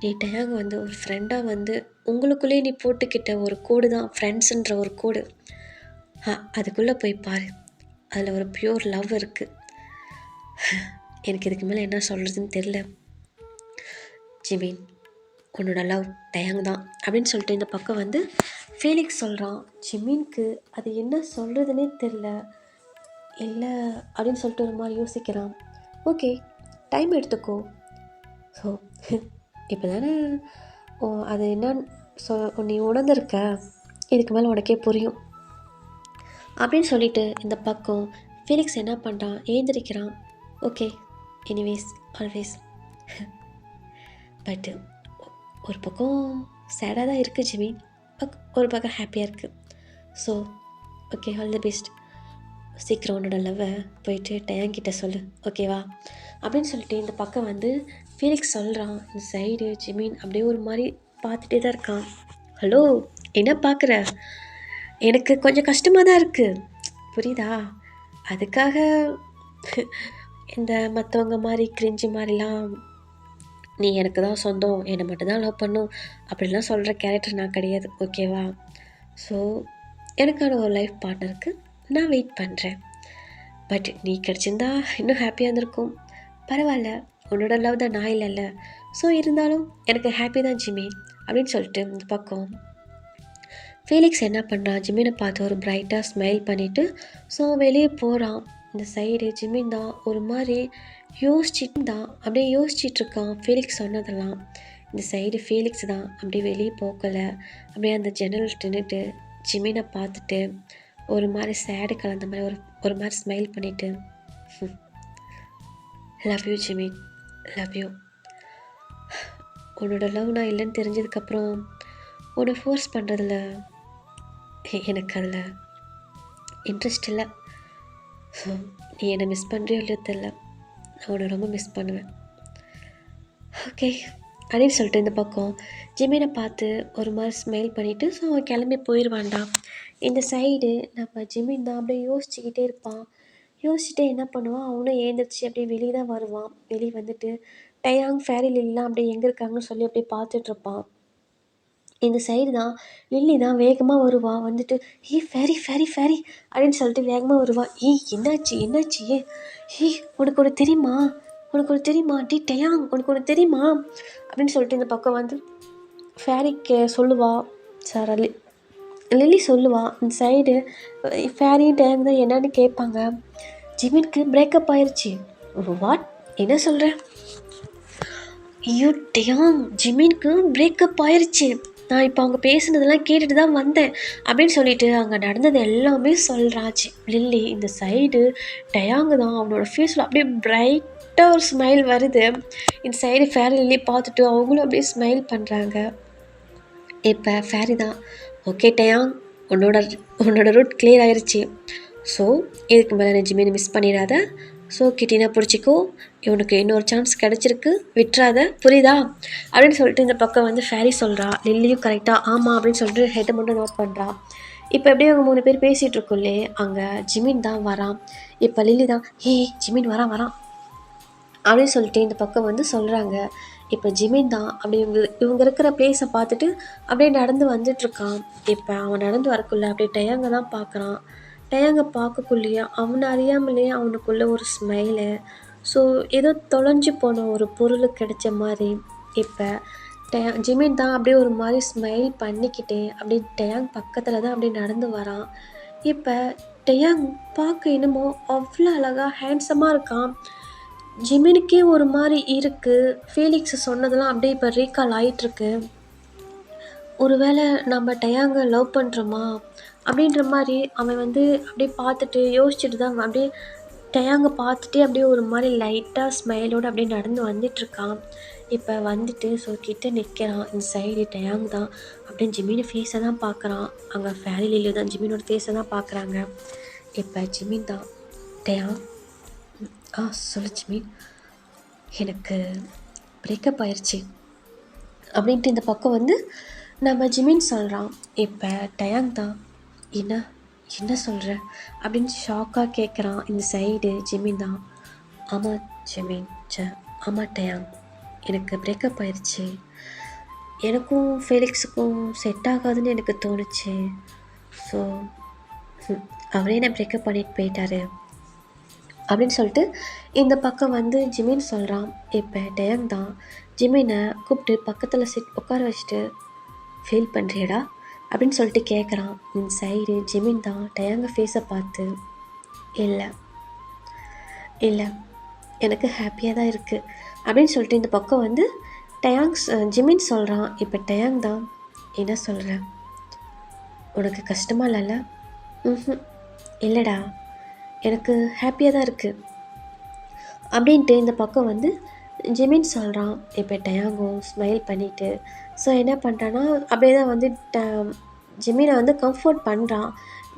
நீ டயாங் வந்து ஒரு ஃப்ரெண்டாக வந்து உங்களுக்குள்ளேயே நீ போட்டுக்கிட்ட ஒரு கோடு தான் ஃப்ரெண்ட்ஸுன்ற ஒரு கோடு. அதுக்குள்ளே போய் பாரு, அதில் ஒரு பியூர் லவ் இருக்குது. எனக்கு இதுக்கு மேலே என்ன சொல்கிறதுன்னு தெரில ஜிமீன். உன்னோட லவ் டயாங் தான் அப்படின்னு சொல்லிட்டு இந்த பக்கம் வந்து ஃபீலிக்ஸ் சொல்கிறான். ஜிமீனுக்கு அது என்ன சொல்கிறதுனே தெரில. இல்லை அப்படின்னு சொல்லிட்டு ஒரு மாதிரி யோசிக்கிறான். ஓகே, டைம் எடுத்துக்கோ. ஸோ இப்போ தானே அது என்னன்னு நீ உணர்ந்திருக்க, இதுக்கு மேலே உனக்கே புரியும் அப்படின்னு சொல்லிட்டு இந்த பக்கம் ஃபீலிக்ஸ் என்ன பண்ணுறான், எழுந்திரிக்கிறான். Okay, anyways, always. பட்டு ஒரு பக்கம் சேடாக தான் இருக்குது ஜிமீன், ஒரு பக்கம் ஹாப்பியாக இருக்குது. So okay, all the best. சீக்கிரம் உன்னோட லவ்வை போயிட்டு டயாங்கிட்ட சொல்லு, ஓகேவா அப்படின்னு சொல்லிட்டு இந்த பக்கம் வந்து ஃபீலிக்ஸ் சொல்கிறான். இந்த சைடு ஜிமீன் அப்படியே ஒரு மாதிரி பார்த்துட்டே தான் இருக்கான். ஹலோ, என்ன பார்க்குற? எனக்கு கொஞ்சம் கஷ்டமாக தான் இருக்குது, புரியுதா? அதுக்காக இந்த மற்றவங்க மாதிரி கிரிஞ்சு மாதிரிலாம் நீ எனக்கு தான் சொந்தம், என்னை மட்டும்தான் லவ் பண்ணும் அப்படிலாம் சொல்கிற கேரக்டர் நான் கிடையாது, ஓகேவா? ஸோ எனக்கான ஒரு லைஃப் பார்ட்னருக்கு நான் வெயிட் பண்ணுறேன். பட் நீ கிடச்சிருந்தா இன்னும் ஹாப்பியாக இருந்திருக்கும். பரவாயில்ல, உன்னோட லவ் தான் நான் இல்லைல்ல. ஸோ இருந்தாலும் எனக்கு ஹாப்பி தான் ஜிமி அப்படின்னு சொல்லிட்டு இந்த பக்கம் ஃபீலிக்ஸ் என்ன பண்ணுறான், ஜிமினை பார்த்து ஒரு பிரைட்டாக ஸ்மைல் பண்ணிவிட்டு ஸோ வெளியே போகிறான். இந்த சைடு ஜிமின் தான் ஒரு மாதிரி அப்படியே யோசிச்சிட்ருக்கான் ஃபீலிக்ஸ் சொன்னதெல்லாம். இந்த சைடு ஃபீலிக்ஸ் தான் அப்படியே வெளியே போக்கலை, அப்படியே அந்த ஜன்னல் நின்றுட்டு ஜிமினை பார்த்துட்டு ஒரு மாதிரி சேடு கலந்த மாதிரி ஒரு மாதிரி ஸ்மைல் பண்ணிவிட்டு, love you Jimin, love you. உன்னோட லவ் நான் இல்லைன்னு தெரிஞ்சதுக்கப்புறம் உன்னை ஃபோர்ஸ் பண்ணுறதில்ல எனக்கு அதில் இன்ட்ரெஸ்ட் இல்லை. ஸோ நீ என்னை மிஸ் பண்ணுறியோ இல்லையோ தெரில, நான் உன்னை ரொம்ப மிஸ் பண்ணுவேன். ஓகே அப்படின்னு சொல்லிட்டு இந்த பக்கம் ஜிமினை பார்த்து ஒரு மாதிரி ஸ்மைல் பண்ணிவிட்டு ஸோ அவன் கிளம்பி போயிடுவான்டா. இந்த சைடு நம்ம ஜிமின் தான் அப்படியே யோசிச்சுக்கிட்டே இருப்பான். யோசிச்சுட்டே என்ன பண்ணுவான், அவனும் ஏந்திரிச்சு அப்படியே வெளியே தான் வருவான். வெளியே வந்துட்டு டயாங் ஃபேரி லில்லாம் அப்படியே எங்கே இருக்காங்கன்னு சொல்லி அப்படியே பார்த்துட்ருப்பான். இந்த சைடு தான் லில்லி தான் வேகமாக வருவாள். வந்துட்டு ஃபேரி ஃபேரி ஃபேரி அப்படின்னு சொல்லிட்டு வேகமாக வருவாள். என்னாச்சு உனக்கு ஒன்று தெரியுமா டயாங் உனக்கு ஒன்று தெரியுமா அப்படின்னு சொல்லிட்டு இந்த பக்கம் வந்து ஃபேரிக்கு சொல்லுவா. சார் லில்லி சொல்லுவா. இந்த சைடு ஃபேரியும் டயாங் தான் என்னன்னு கேட்பாங்க. ஜிமினுக்கு பிரேக்கப் ஆயிடுச்சு. வாட், என்ன சொல்கிற? ஐயோ டயாங், ஜிமினுக்கு பிரேக்கப் ஆயிடுச்சு. நான் இப்போ அவங்க பேசுனதெல்லாம் கேட்டுட்டு தான் வந்தேன் அப்படின்னு சொல்லிட்டு அங்கே நடந்தது எல்லாமே சொல்கிறாச்சு லில்லி. இந்த சைடு டயாங்கு தான் அவனோட ஃபேஸில் அப்படியே பிரைட்டாக ஒரு ஸ்மைல் வருது. இந்த சைடு ஃபேரி லில்லி பார்த்துட்டு அவங்களும் அப்படியே ஸ்மைல் பண்ணுறாங்க. இப்போ ஃபேரி தான், ஓகே டயாங், உன்னோட ரூட் கிளியர் ஆயிடுச்சு. ஸோ இதுக்கு மேலே நான் ஜிமினை மிஸ் பண்ணிடாத. ஸோ கிட்டினா பிடிச்சிக்கோ, இவனுக்கு இன்னொரு சான்ஸ் கிடச்சிருக்கு, விட்டுறாத, புரியுதா அப்படின்னு சொல்லிட்டு இந்த பக்கம் வந்து ஃபேரி சொல்கிறா. லில்லியும் கரெக்டாக ஆமாம் அப்படின்னு சொல்லிட்டு ஹெட்டை மட்டும் நோட் பண்ணுறா. இப்போ எப்படியும் அவங்க 3 பேர் பேசிகிட்டு இருக்கோம்லே, அங்கே ஜிமின் தான் வரான். இப்போ லில்லி தான், "ஏய் ஜிமின் வரான் வரான்" அப்படின்னு சொல்லிட்டு இந்த பக்கம் வந்து சொல்கிறாங்க. இப்போ ஜிமின் தான் அப்படி இவங்க இருக்கிற பிளேஸை பார்த்துட்டு அப்படியே நடந்து வந்துட்டுருக்கான். இப்போ அவன் நடந்து வரக்குள்ள அப்படியே டயாங்க தான் பார்க்குறான். டயாங்க பார்க்கக்குள்ளேயே அவனை அறியாமலேயே அவனுக்குள்ள ஒரு ஸ்மைலு. ஸோ ஏதோ தொலைஞ்சு போன ஒரு பொருள் கிடைச்ச மாதிரி. இப்போ ஜிமின் தான் அப்படியே ஒரு மாதிரி ஸ்மைல் பண்ணிக்கிட்டே அப்படியே டயாங் பக்கத்தில் தான் அப்படியே நடந்து வரான். இப்போ டயாங் பார்க்க என்னமோ அவ்வளோ அழகாக ஹேண்ட்ஸமாக இருக்கான். ஜிமினுக்கே ஒரு மாதிரி இருக்குது. ஃபீலிக்ஸ் சொன்னதெல்லாம் அப்படியே இப்போ ரீகால் ஆகிட்டுருக்கு. ஒருவேளை நம்ம டயாங்க லவ் பண்ணுறோமா அப்படின்ற மாதிரி அவன் வந்து அப்படியே பார்த்துட்டு யோசிச்சுட்டு தான் அப்படியே டயாங்க பார்த்துட்டே அப்படியே ஒரு மாதிரி லைட்டாக ஸ்மைலோடு அப்படியே நடந்து வந்துட்டுருக்கான். இப்போ வந்துட்டு ஸோ கிட்ட நிற்கிறான். இந்த சைடு டயாங் தான் அப்படின்னு ஜிமின் ஃபேஸை தான் பார்க்குறான். அங்கே ஃபேமிலியில தான் ஜிமினோட ஃபேஸை தான் பார்க்குறாங்க. இப்போ ஜிமின் தான், டயாங் சொல்லு ஜிமின், எனக்கு பிரேக்கப் ஆயிடுச்சு அப்படின்ட்டு இந்த பக்கம் வந்து நம்ம ஜிமின் சொல்கிறான். இப்போ டயாங் தான், என்ன என்ன சொல்கிற அப்படின்னு ஷாக்காக கேட்குறான். இந்த சைடு ஜிமின் தான், ஆமாம் ஜிமின் ஆமாம் டயாங், எனக்கு பிரேக்கப் ஆயிடுச்சு. எனக்கும் ஃபெலிக்ஸுக்கும் செட் ஆகாதுன்னு எனக்கு தோணுச்சு. ஸோ அவரே என்ன பிரேக்கப் பண்ணிட்டு போயிட்டாரு அப்படின்னு சொல்லிட்டு இந்த பக்கம் வந்து ஜிமின் சொல்கிறான். இப்போ டயாங் தான் ஜிமினை கூப்பிட்டு பக்கத்தில் உட்கார வச்சுட்டு, ஃபீல் பண்ணுறியடா அப்படின்னு சொல்லிட்டு கேட்குறான். இந்த சைடு ஜிமின் தான் டயாங்க ஃபேஸை பார்த்து, இல்லை இல்லை எனக்கு ஹாப்பியாக தான் இருக்குது அப்படின்னு சொல்லிட்டு இந்த பக்கம் வந்து ஜிமின் சொல்கிறான். இப்போ டயாங் தான், என்ன சொல்கிற, உனக்கு கஷ்டமாக இல்லைல்ல? இல்லைடா, எனக்கு ஹாப்பியாக தான் இருக்குது அப்படின்ட்டு இந்த பக்கம் வந்து ஜிமின் சொல்கிறான். இப்போ டயாங்கும் ஸ்மைல் பண்ணிவிட்டு ஸோ என்ன பண்ணுறான்னா அப்படியே தான் வந்து ஜிமினை வந்து கம்ஃபர்ட் பண்ணுறான்.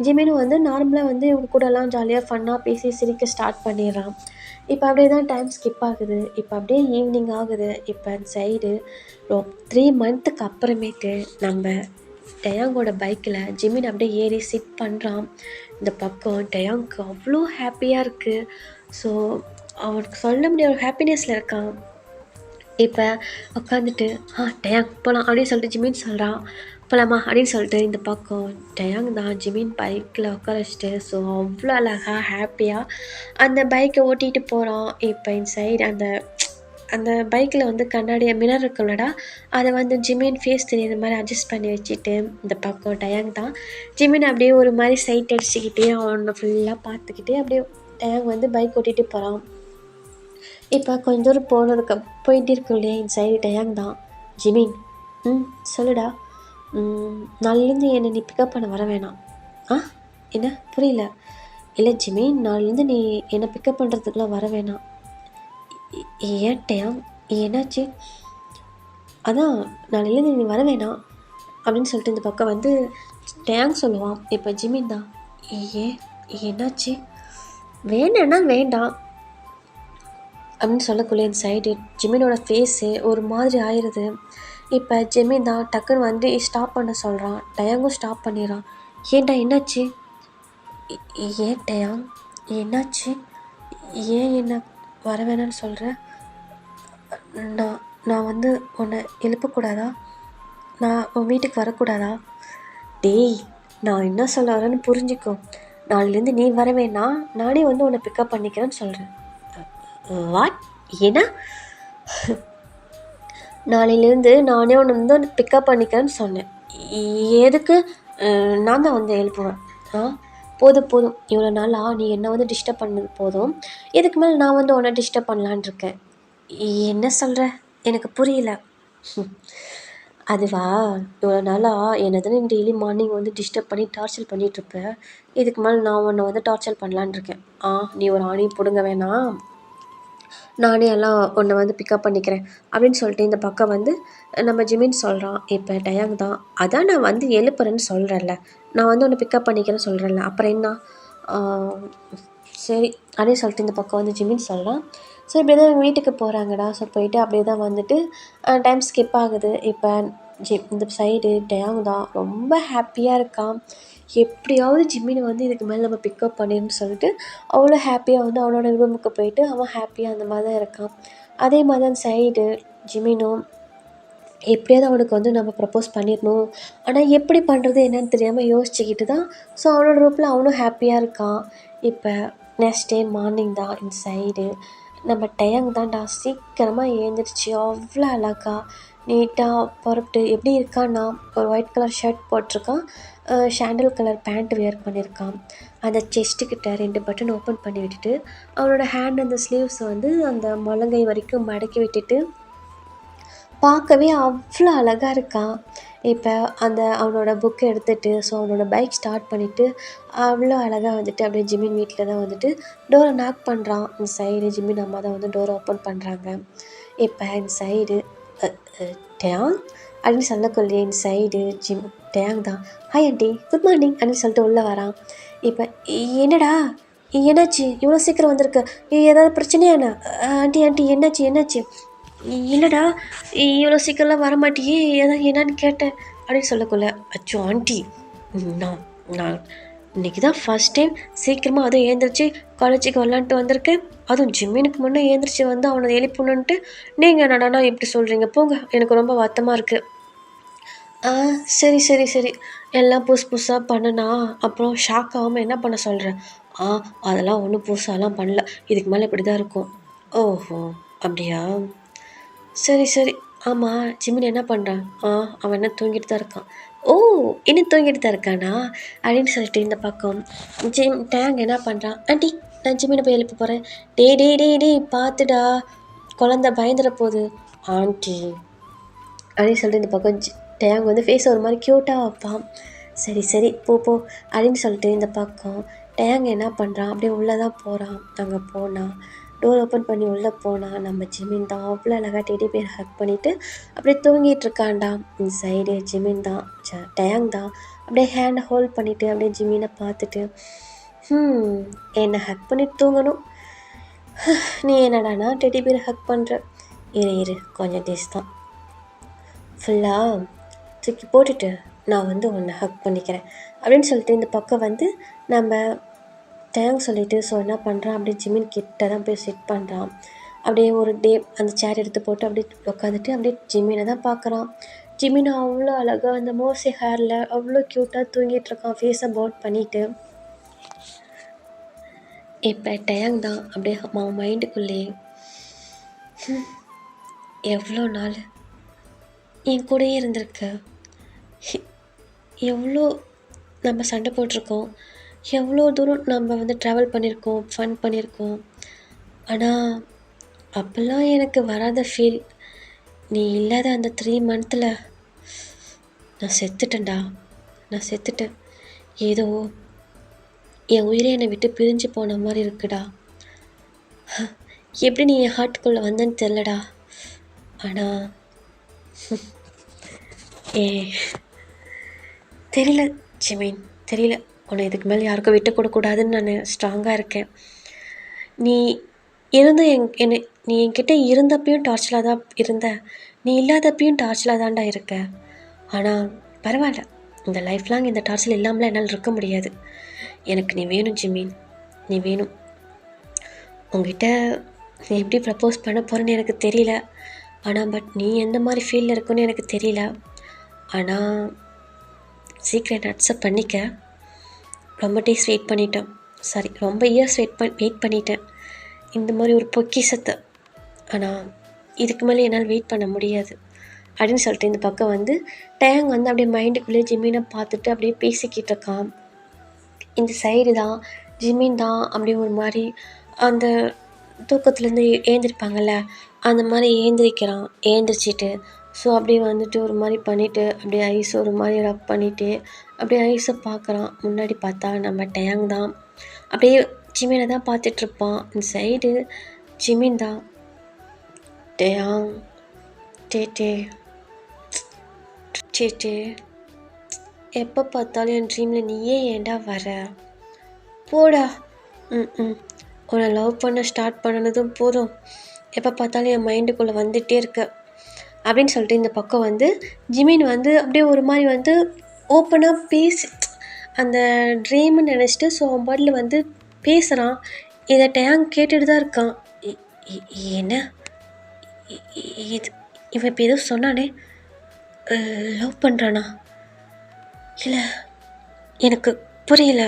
ஜிமினும் வந்து நார்மலாக வந்து இவங்க கூடலாம் ஜாலியாக ஃபன்னாக பேசி சிரிக்க ஸ்டார்ட் பண்ணிடுறான். இப்போ அப்படியே தான் டைம் ஸ்கிப் ஆகுது. இப்போ அப்படியே ஈவினிங் ஆகுது. இப்போ சைடு 3 மந்த்துக்கு அப்புறமேட்டு நம்ம டயாங்கோட பைக்கில் ஜிமின் அப்படியே ஏறி சிட் பண்ணுறான். இந்த பக்கம் டயாங்க்கு அவ்வளோ ஹாப்பியாக இருக்குது. ஸோ அவனுக்கு சொல்ல முடியாத ஒரு ஹாப்பினஸில் இருக்கான். இப்போ உட்காந்துட்டு டயாங் போகலாம் அப்படின்னு சொல்லிட்டு ஜிமின் சொல்கிறான். போகலாமா அப்படின்னு சொல்லிட்டு இந்த பக்கம் டயாங் தான் ஜிமின் பைக்கில் உட்கார வச்சுட்டு ஸோ அவ்வளோ அழகாக ஹாப்பியாக அந்த பைக்கை ஓட்டிகிட்டு போகிறான். இப்போ இந்த சைடு அந்த பைக்கில் வந்து கண்ணாடி மிரர் இருக்குல்லடா, அதை வந்து ஜிமின் ஃபேஸ் தெரியுற மாதிரி அட்ஜஸ்ட் பண்ணி வச்சுட்டு இந்த பக்கம் டயாங் தான் ஜிமின் அப்படியே ஒரு மாதிரி சைட் அடிச்சுக்கிட்டே அவனை ஃபுல்லாக பார்த்துக்கிட்டே அப்படியே டயாங் வந்து பைக் ஓட்டிகிட்டு போகிறான். இப்போ கொஞ்சம் தூரம் போயிட்டு இருக்கும் இல்லையா, இந்த சைடு டயாங் தான், ஜிமின் சொல்லுடா, நாளிலேருந்து என்னை நீ பிக்கப் பண்ண வர வேணாம். என்ன புரியல? இல்லை ஜிமின், நாளிலேருந்து நீ என்னை பிக்கப் பண்ணுறதுக்குலாம் வர வேணாம். ஏன் டயாங், என்னாச்சு? அதான் நாளிலேருந்து நீ வர வேணாம் அப்படின்னு சொல்லிட்டு இந்த பக்கம் வந்து டயாங் சொல்லுவான். இப்போ ஜிமின் தான், ஏன் என்னாச்சு? வேணான்னா வேண்டாம் அப்படின்னு சொல்லக்குள்ளே இந்த சைடு ஜிமினோட ஃபேஸு ஒரு மாதிரி ஆயிடுது. இப்போ ஜிமின் தான் டக்குன்னு வந்து ஸ்டாப் பண்ண சொல்கிறான். டயாங்கும் ஸ்டாப் பண்ணிடுறான். ஏன்டா என்னாச்சு? ஏன் டயாங் என்னாச்சு? ஏன் என்ன வர வேணான்னு சொல்கிறேன்? நான் வந்து உன்னை எழுப்பக்கூடாதா? நான் உன் வீட்டுக்கு வரக்கூடாதா? டேய், நான் என்ன சொல்ல வரேன்னு புரிஞ்சுக்கோ. நாளிலேருந்து நீ வர வேணாம், நானே வந்து உன்னை பிக்கப் பண்ணிக்கிறேன்னு சொல்கிறேன். வாட்? ஏன்னா நாளையிலேருந்து நானே உன்னை வந்து பிக்கப் பண்ணிக்கிறேன்னு சொன்னேன். எதுக்கு? நான் தான் வந்து எழுப்புவேன். போதும் இவ்வளோ நாளாக நீ என்னை வந்து டிஸ்டர்ப் பண்ணது போதும். இதுக்கு மேலே நான் வந்து உன்னை டிஸ்டர்ப் பண்ணலான் இருக்கேன். என்ன சொல்கிற? எனக்கு புரியல. அதுவா, இவ்வளோ நாளாக என்னதுன்னு டெய்லி மார்னிங் வந்து டிஸ்டர்ப் பண்ணி டார்ச்சர் பண்ணிகிட்ருப்பேன். இதுக்கு மேலே நான் உன்னை வந்து டார்ச்சர் பண்ணலான் இருக்கேன். நீ ஒரு ஆணையும் பிடுங்க வேணாம், நானே எல்லாம் உன்னை வந்து பிக்கப் பண்ணிக்கிறேன் அப்படின்னு சொல்லிட்டு இந்த பக்கம் வந்து நம்ம ஜிமின் சொல்கிறான். இப்போ டயாங் தான், அதான் நான் வந்து எழுப்புறேன்னு சொல்கிறேன்ல, நான் வந்து உன்னை பிக்கப் பண்ணிக்கிறேன்னு சொல்கிறேன்ல, அப்புறம் என்ன? சரி அப்படின்னு சொல்லிட்டு இந்த பக்கம் வந்து ஜிமின் சொல்கிறான். ஸோ இப்படி தான் வீட்டுக்கு போகிறாங்கடா. ஸோ போயிட்டு அப்படியே தான் வந்துட்டு டைம் ஸ்கிப் ஆகுது. இப்போ இந்த சைடு டயாங் தான் ரொம்ப ஹாப்பியாக இருக்கான். எப்படியாவது ஜிம்மினை வந்து இதுக்கு மேலே நம்ம பிக்கப் பண்ணிடணும்னு சொல்லிட்டு அவ்வளோ ஹாப்பியாக வந்து அவனோட ரூமுக்கு போயிட்டு அவன் ஹாப்பியாக அந்த மாதிரி தான் இருக்கான். அதே மாதிரி தான் சைடு ஜிமினும் எப்படியாவது அவனுக்கு வந்து நம்ம ப்ரப்போஸ் பண்ணிடணும். ஆனால் எப்படி பண்ணுறது என்னன்னு தெரியாமல் யோசிச்சுக்கிட்டு தான் ஸோ அவனோட ரூப்பில் அவனும் ஹாப்பியாக இருக்கான். இப்போ நெக்ஸ்ட் டே மார்னிங் தான் இந்த சைடு நம்ம டயங் தான்டா சீக்கிரமாக எழுந்திரிச்சு அவ்வளோ அழகா நீட்டாக புறப்பட்டு எப்படி இருக்கான்னா ஒரு ஒயிட் கலர் ஷர்ட் போட்டிருக்கான், சாண்டல் கலர் பேண்ட் வியர் பண்ணியிருக்கான். அந்த செஸ்ட்டுக்கிட்ட 2 பட்டன் ஓப்பன் பண்ணி விட்டுட்டு அவனோட ஹேண்ட் அந்த ஸ்லீவ்ஸ் வந்து அந்த முழங்கை வரைக்கும் மடக்கி விட்டுட்டு பார்க்கவே அவ்வளோ அழகாக இருக்கான். இப்போ அந்த அவனோட புக்கை எடுத்துகிட்டு ஸோ அவனோட பைக் ஸ்டார்ட் பண்ணிவிட்டு அவ்வளோ அழகாக வந்துட்டு அப்படியே ஜிமின் வீட்டில் தான் வந்துட்டு டோரை நாக் பண்ணுறான். இந்த சைடு ஜிமின் அம்மா தான் வந்து டோரை ஓப்பன் பண்ணுறாங்க. இப்போ இந்த சைடு டேங் அப்படின்னு சொல்லக்கூடிய இந்த சைடு டேங் தான் ஹாய் ஆண்டி குட் மார்னிங் அப்படின்னு சொல்லிட்டு உள்ளே வரான். இப்போ என்னடா என்னாச்சு இவ்வளோ சீக்கிரம் வந்திருக்கு, ஏதாவது பிரச்சனையாண்ணா? ஆண்டி என்னாச்சு இல்லைடா இவ்வளோ சீக்கிரம்லாம் வரமாட்டியே ஏதாவது என்னான்னு கேட்டேன் அப்படின்னு சொல்லக்குள்ள அச்சோ ஆண்டி நான் நான் இன்றைக்கி தான் ஃபஸ்ட் டைம் சீக்கிரமாக அதுவும் ஏந்திரிச்சு காலேஜுக்கு வரலான்ட்டு வந்திருக்கேன். அதுவும் ஜிம்மினுக்கு முன்னே ஏந்திரிச்சு வந்து அவனை எழுப்பணுன்ட்டு நீங்கள் என்னடா இப்படி சொல்கிறீங்க, போங்க எனக்கு ரொம்ப வருத்தமாக இருக்குது. சரி எல்லாம் புதுசாக பண்ணுனா அப்புறம் ஷாக் ஆகாமல் என்ன பண்ண சொல்கிறேன்? அதெல்லாம் ஒன்றும் புதுசாலாம் பண்ணல, இதுக்கு மேலே இப்படி தான் இருக்கும். ஓஹோ அப்படியா, சரி ஆமாம் ஜிமின் என்ன பண்ணுறான்? அவன் என்ன தூங்கிட்டு தான் இருக்கான். ஓ இன்னும் தூங்கிட்டு தான் இருக்கானா அப்படின்னு சொல்லிட்டு இந்த பக்கம் டேங் என்ன பண்ணுறான்? ஆண்டி நான் ஜிமினை போய் எழுப்ப போகிறேன். டே பார்த்துடா குழந்த பயந்துட போகுது ஆண்டி அப்படின்னு சொல்லிட்டு இந்த பக்கம் டேங் வந்து ஃபேஸ் ஒரு மாதிரி க்யூட்டாக வைப்பான். சரி போ அப்படின்னு சொல்லிட்டு இந்த பக்கம் டேங் என்ன பண்ணுறான்? அப்படியே உள்ளே தான் போகிறான். அங்கே போனால் டோர் ஓப்பன் பண்ணி உள்ளே போனால் நம்ம ஜிமின் தான் அவ்வளோ அழகாக டெடி பேர் ஹக் பண்ணிவிட்டு அப்படியே தூங்கிட்டு இருக்கான்டா. இந்த சைடு ஜிமின் தான் டேங் தான் அப்படியே ஹேண்டை ஹோல்ட் பண்ணிவிட்டு அப்படியே ஜிமினை பார்த்துட்டு என்னை ஹக் பண்ணிட்டு தூங்கணும், நீ என்னடானா டெடி பேர் ஹக் பண்ணுற, இரு கொஞ்சம் டேஸ் தான் ஃபுல்லாக தூக்கி போட்டுட்டு நான் வந்து உன்னை ஹக் பண்ணிக்கிறேன் அப்படின்னு சொல்லிட்டு இந்த பக்கம் வந்து நம்ம தேங்க்ஸ் சொல்லிவிட்டு ஸோ என்ன பண்ணுறான் அப்படியே ஜிமின் கிட்ட தான் போய் சிட் பண்ணுறான். அப்படியே ஒரு டே அந்த சேர் எடுத்து போட்டு அப்படியே உட்காந்துட்டு அப்படியே ஜிமினை தான் பார்க்குறான். ஜிமின் அவ்வளோ அழகாக அந்த மோசி ஹேரில் அவ்வளோ க்யூட்டாக தூங்கிட்டு இருக்கான் ஃபேஸை பவுட் பண்ணிவிட்டு. இப்போ டேங் தான் அப்படியே அவன் மைண்டுக்குள்ளேயே எவ்வளோ நாள் என் கூடயே இருந்திருக்க, எவ்வளோ நம்ம சண்டை போட்டிருக்கோம், எவ்வளோ தூரம் நம்ம வந்து ட்ராவல் பண்ணியிருக்கோம், ஃபன் பண்ணியிருக்கோம். ஆனால் அப்போல்லாம் எனக்கு வராத ஃபீல் நீ இல்லாத அந்த 3 மந்த்தில் நான் செத்துட்டேன். ஏதோ என் உயிரை என்னை விட்டு பிரிஞ்சு போன மாதிரி இருக்குடா. எப்படி நீ என் ஹார்ட்டுக்குள்ளே வந்தேன்னு தெரிலடா. ஆனால் தெரியல ஜிமின், தெரியல, உன்னை இதுக்கு மேலே யாருக்கும் விட்டு கொடுக்கூடாதுன்னு நான் ஸ்ட்ராங்காக இருக்கேன். நீ இருந்து நீ என்கிட்ட இருந்தப்பையும் டார்ச்சலாக தான் இருந்த, நீ இல்லாதப்பையும் டார்ச்சலாக தான்டா இருக்க. ஆனால் பரவாயில்ல, இந்த லைஃப் லாங் இந்த டார்ச்சல் இல்லாமலாம் என்னால் இருக்க முடியாது. எனக்கு நீ வேணும் ஜிமின், நீ வேணும். உங்ககிட்ட நீ எப்படி ப்ரப்போஸ் பண்ண போகிறேன்னு எனக்கு தெரியல. ஆனால் பட் நீ எந்த மாதிரி ஃபீலில் இருக்குன்னு எனக்கு தெரியல. ஆனால் சீக்கிரம் என்னை அக்செப்ட் பண்ணிக்க. ரொம்ப டேஸ் வெயிட் பண்ணிட்டேன், ரொம்ப இயர்ஸ் வெயிட் பண்ணிட்டேன் இந்த மாதிரி ஒரு பொக்கிஷத்தை. ஆனால் இதுக்கு மேலே என்னால் வெயிட் பண்ண முடியாது அப்படின்னு சொல்லிட்டு இந்த பக்கம் வந்து டேங் வந்து அப்படியே மைண்டுக்குள்ளே ஜிமினை பார்த்துட்டு அப்படியே பேசிக்கிட்டு இருக்கான். இந்த சைடு தான் ஜிமின் தான் அப்படியே ஒரு மாதிரி அந்த தூக்கத்துலேருந்து ஏந்திரிப்பாங்கள்ல அந்த மாதிரி ஏந்திரிச்சிட்டு ஸோ அப்படியே வந்துட்டு ஒரு மாதிரி பண்ணிவிட்டு அப்படியே ஐஸ் ஒரு மாதிரி ரப் பண்ணிவிட்டு அப்படியே ஐஸை பார்க்குறான். முன்னாடி பார்த்தா நம்ம டேங் தான் அப்படியே ஜிமினை தான் பார்த்துட்ருப்பான். இந்த சைடு ஜிமின் தான் டேங் டே எப்போ பார்த்தாலும் என் ட்ரீமில் நீயே ஏன்டா வர, போடா. உன்னை லவ் பண்ண ஸ்டார்ட் பண்ணனதும் போதும், எப்போ பார்த்தாலும் என் மைண்டுக்குள்ளே வந்துகிட்டே இருக்க அப்படின்னு சொல்லிட்டு இந்த பக்கம் வந்து ஜிமின் வந்து அப்படியே ஒரு மாதிரி வந்து ஓப்பனாக பேசி அந்த ட்ரீம்னு நினச்சிட்டு ஸோ அவன் பாட்டில் வந்து பேசுகிறான். இதை டேங் கேட்டுட்டு தான் இருக்கான். என்ன இது இவன் இப்போ ஏதோ சொன்னானே, லவ் பண்ணுறானா? இல்லை, எனக்கு புரியல,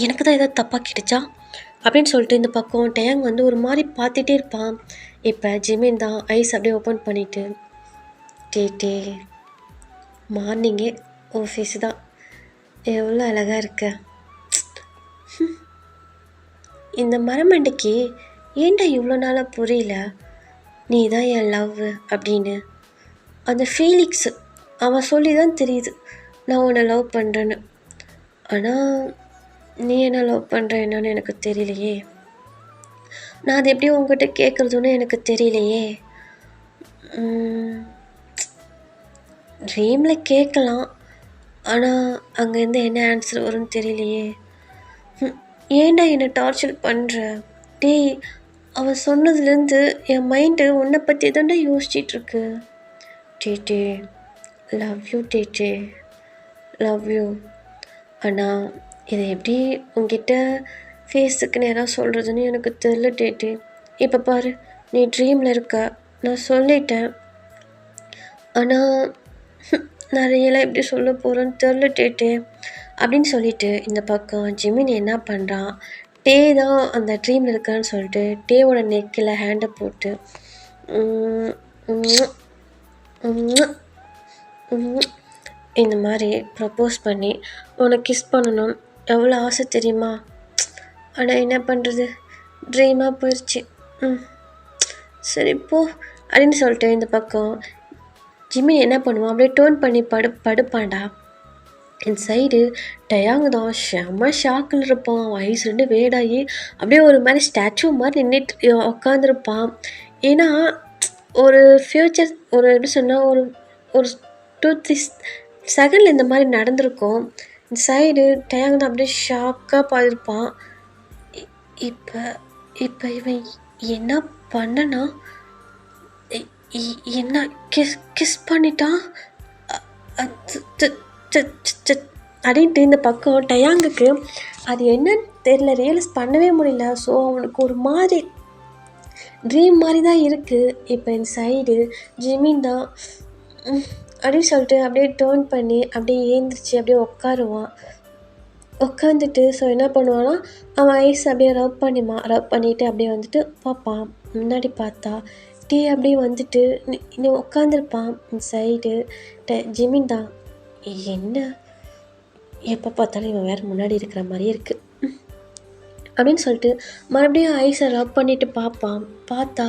எனக்கு தான் ஏதாவது தப்பாக கிடச்சா அப்படின்னு சொல்லிட்டு இந்த பக்கம் டேங் வந்து ஒரு மாதிரி பார்த்துட்டே இருப்பான். இப்போ ஜிமின் தான் ஐஸ் அப்படியே ஓப்பன் பண்ணிவிட்டு, டே மார்னிங்கே ஆஃபீஸ் தான், எவ்வளோ அழகாக இருக்க, இந்த மரமண்டைக்கு ஏன்டா இவ்வளோ நாளாக புரியல நீ தான் என் லவ் அப்படின்னு. அந்த ஃபீலிங்ஸு அவன் சொல்லி தான் தெரியுது நான் உன்னை லவ் பண்ணுறேன்னு. ஆனால் நீ என்ன லவ் பண்ணுற என்னன்னு எனக்கு தெரியலையே, நான் அது எப்படி உங்ககிட்ட கேட்குறதுன்னு எனக்கு தெரியலையே. ட்ரீமில் கேட்கலாம், ஆனால் அங்கேருந்து என்ன ஆன்சர் வரும்னு தெரியலையே. ஏன்டா என்னை டார்ச்சர் பண்ணுற? டேய், அவன் சொன்னதுலேருந்து என் மைண்டு உன்னை பற்றி தான்டா யோசிச்சிட்ருக்கு. டே லவ் யூ டே லவ் யூ. ஆனால் இதை எப்படி உங்ககிட்ட ஃபேஸுக்கு நேராக சொல்கிறதுன்னு எனக்கு தெரியல டே. இப்போ பாரு, நீ ட்ரீமில் இருக்க, நான் சொல்லிட்டேன், ஆனால் நான் ரியலாக எப்படி சொல்ல போகிறேன்னு தெரில டே அப்படின்னு சொல்லிட்டு இந்த பக்கம் ஜிமின் என்ன பண்ணுறான், டே தான் அந்த ட்ரீமில் இருக்கான்னு சொல்லிட்டு டேவோட நெக்கில் ஹேண்டை போட்டு இந்த மாதிரி ப்ரப்போஸ் பண்ணி உனக்கு கிஸ் பண்ணணும் எவ்வளோ ஆசை தெரியுமா, ஆனால் என்ன பண்ணுறது, ட்ரீமாக போயிடுச்சு, சரி போ அப்படின்னு சொல்லிட்டு இந்த பக்கம் ஜிமின் என்ன பண்ணுவான், அப்படியே டேர்ன் பண்ணி படுப்பான்டா. இந்த சைடு டயாங் தான் செம்ம ஷாக்கில் இருப்பான். வயசு 2 வேடாகி அப்படியே ஒரு மாதிரி ஸ்டாச்சு மாதிரி நின்றுட்டு உட்காந்துருப்பான். ஏன்னா ஒரு ஃப்யூச்சர் ஒரு எப்படி சொன்னால் ஒரு 2-3 செகண்டில் இந்த மாதிரி நடந்திருக்கும். இந்த சைடு டயாங் தான் அப்படியே ஷாக்காக பார்த்துருப்பான். இப்போ இவன் என்ன பண்ணனா, என்ன கிஸ் பண்ணிட்டான் அப்படின்ட்டு இந்த பக்கம் டயாங்குக்கு அது என்னன்னு தெரியல, ரியலைஸ் பண்ணவே முடியல. ஸோ அவனுக்கு ஒரு மாதிரி ட்ரீம் மாதிரி தான் இருக்குது. இப்போ இந்த சைடு ஜிமின் தான் அப்படின்னு சொல்லிட்டு அப்படியே டேர்ன் பண்ணி அப்படியே ஏந்திரிச்சு அப்படியே உட்காருவான். உட்காந்துட்டு ஸோ என்ன பண்ணுவான்னா, அவன் ஐஸ் அப்படியே ரப் பண்ணிவிட்டு அப்படியே வந்துட்டு பார்ப்பான். முன்னாடி பார்த்தா டே அப்படியே வந்துட்டு நீ உட்காந்துருப்பான். இந்த சைடு ஜிமின் தான், என்ன எப்போ பார்த்தாலும் இவன் வேறு முன்னாடி இருக்கிற மாதிரியே இருக்குது அப்படின்னு சொல்லிட்டு மறுபடியும் ஐஸை ரப் பண்ணிவிட்டு பார்ப்பான். பார்த்தா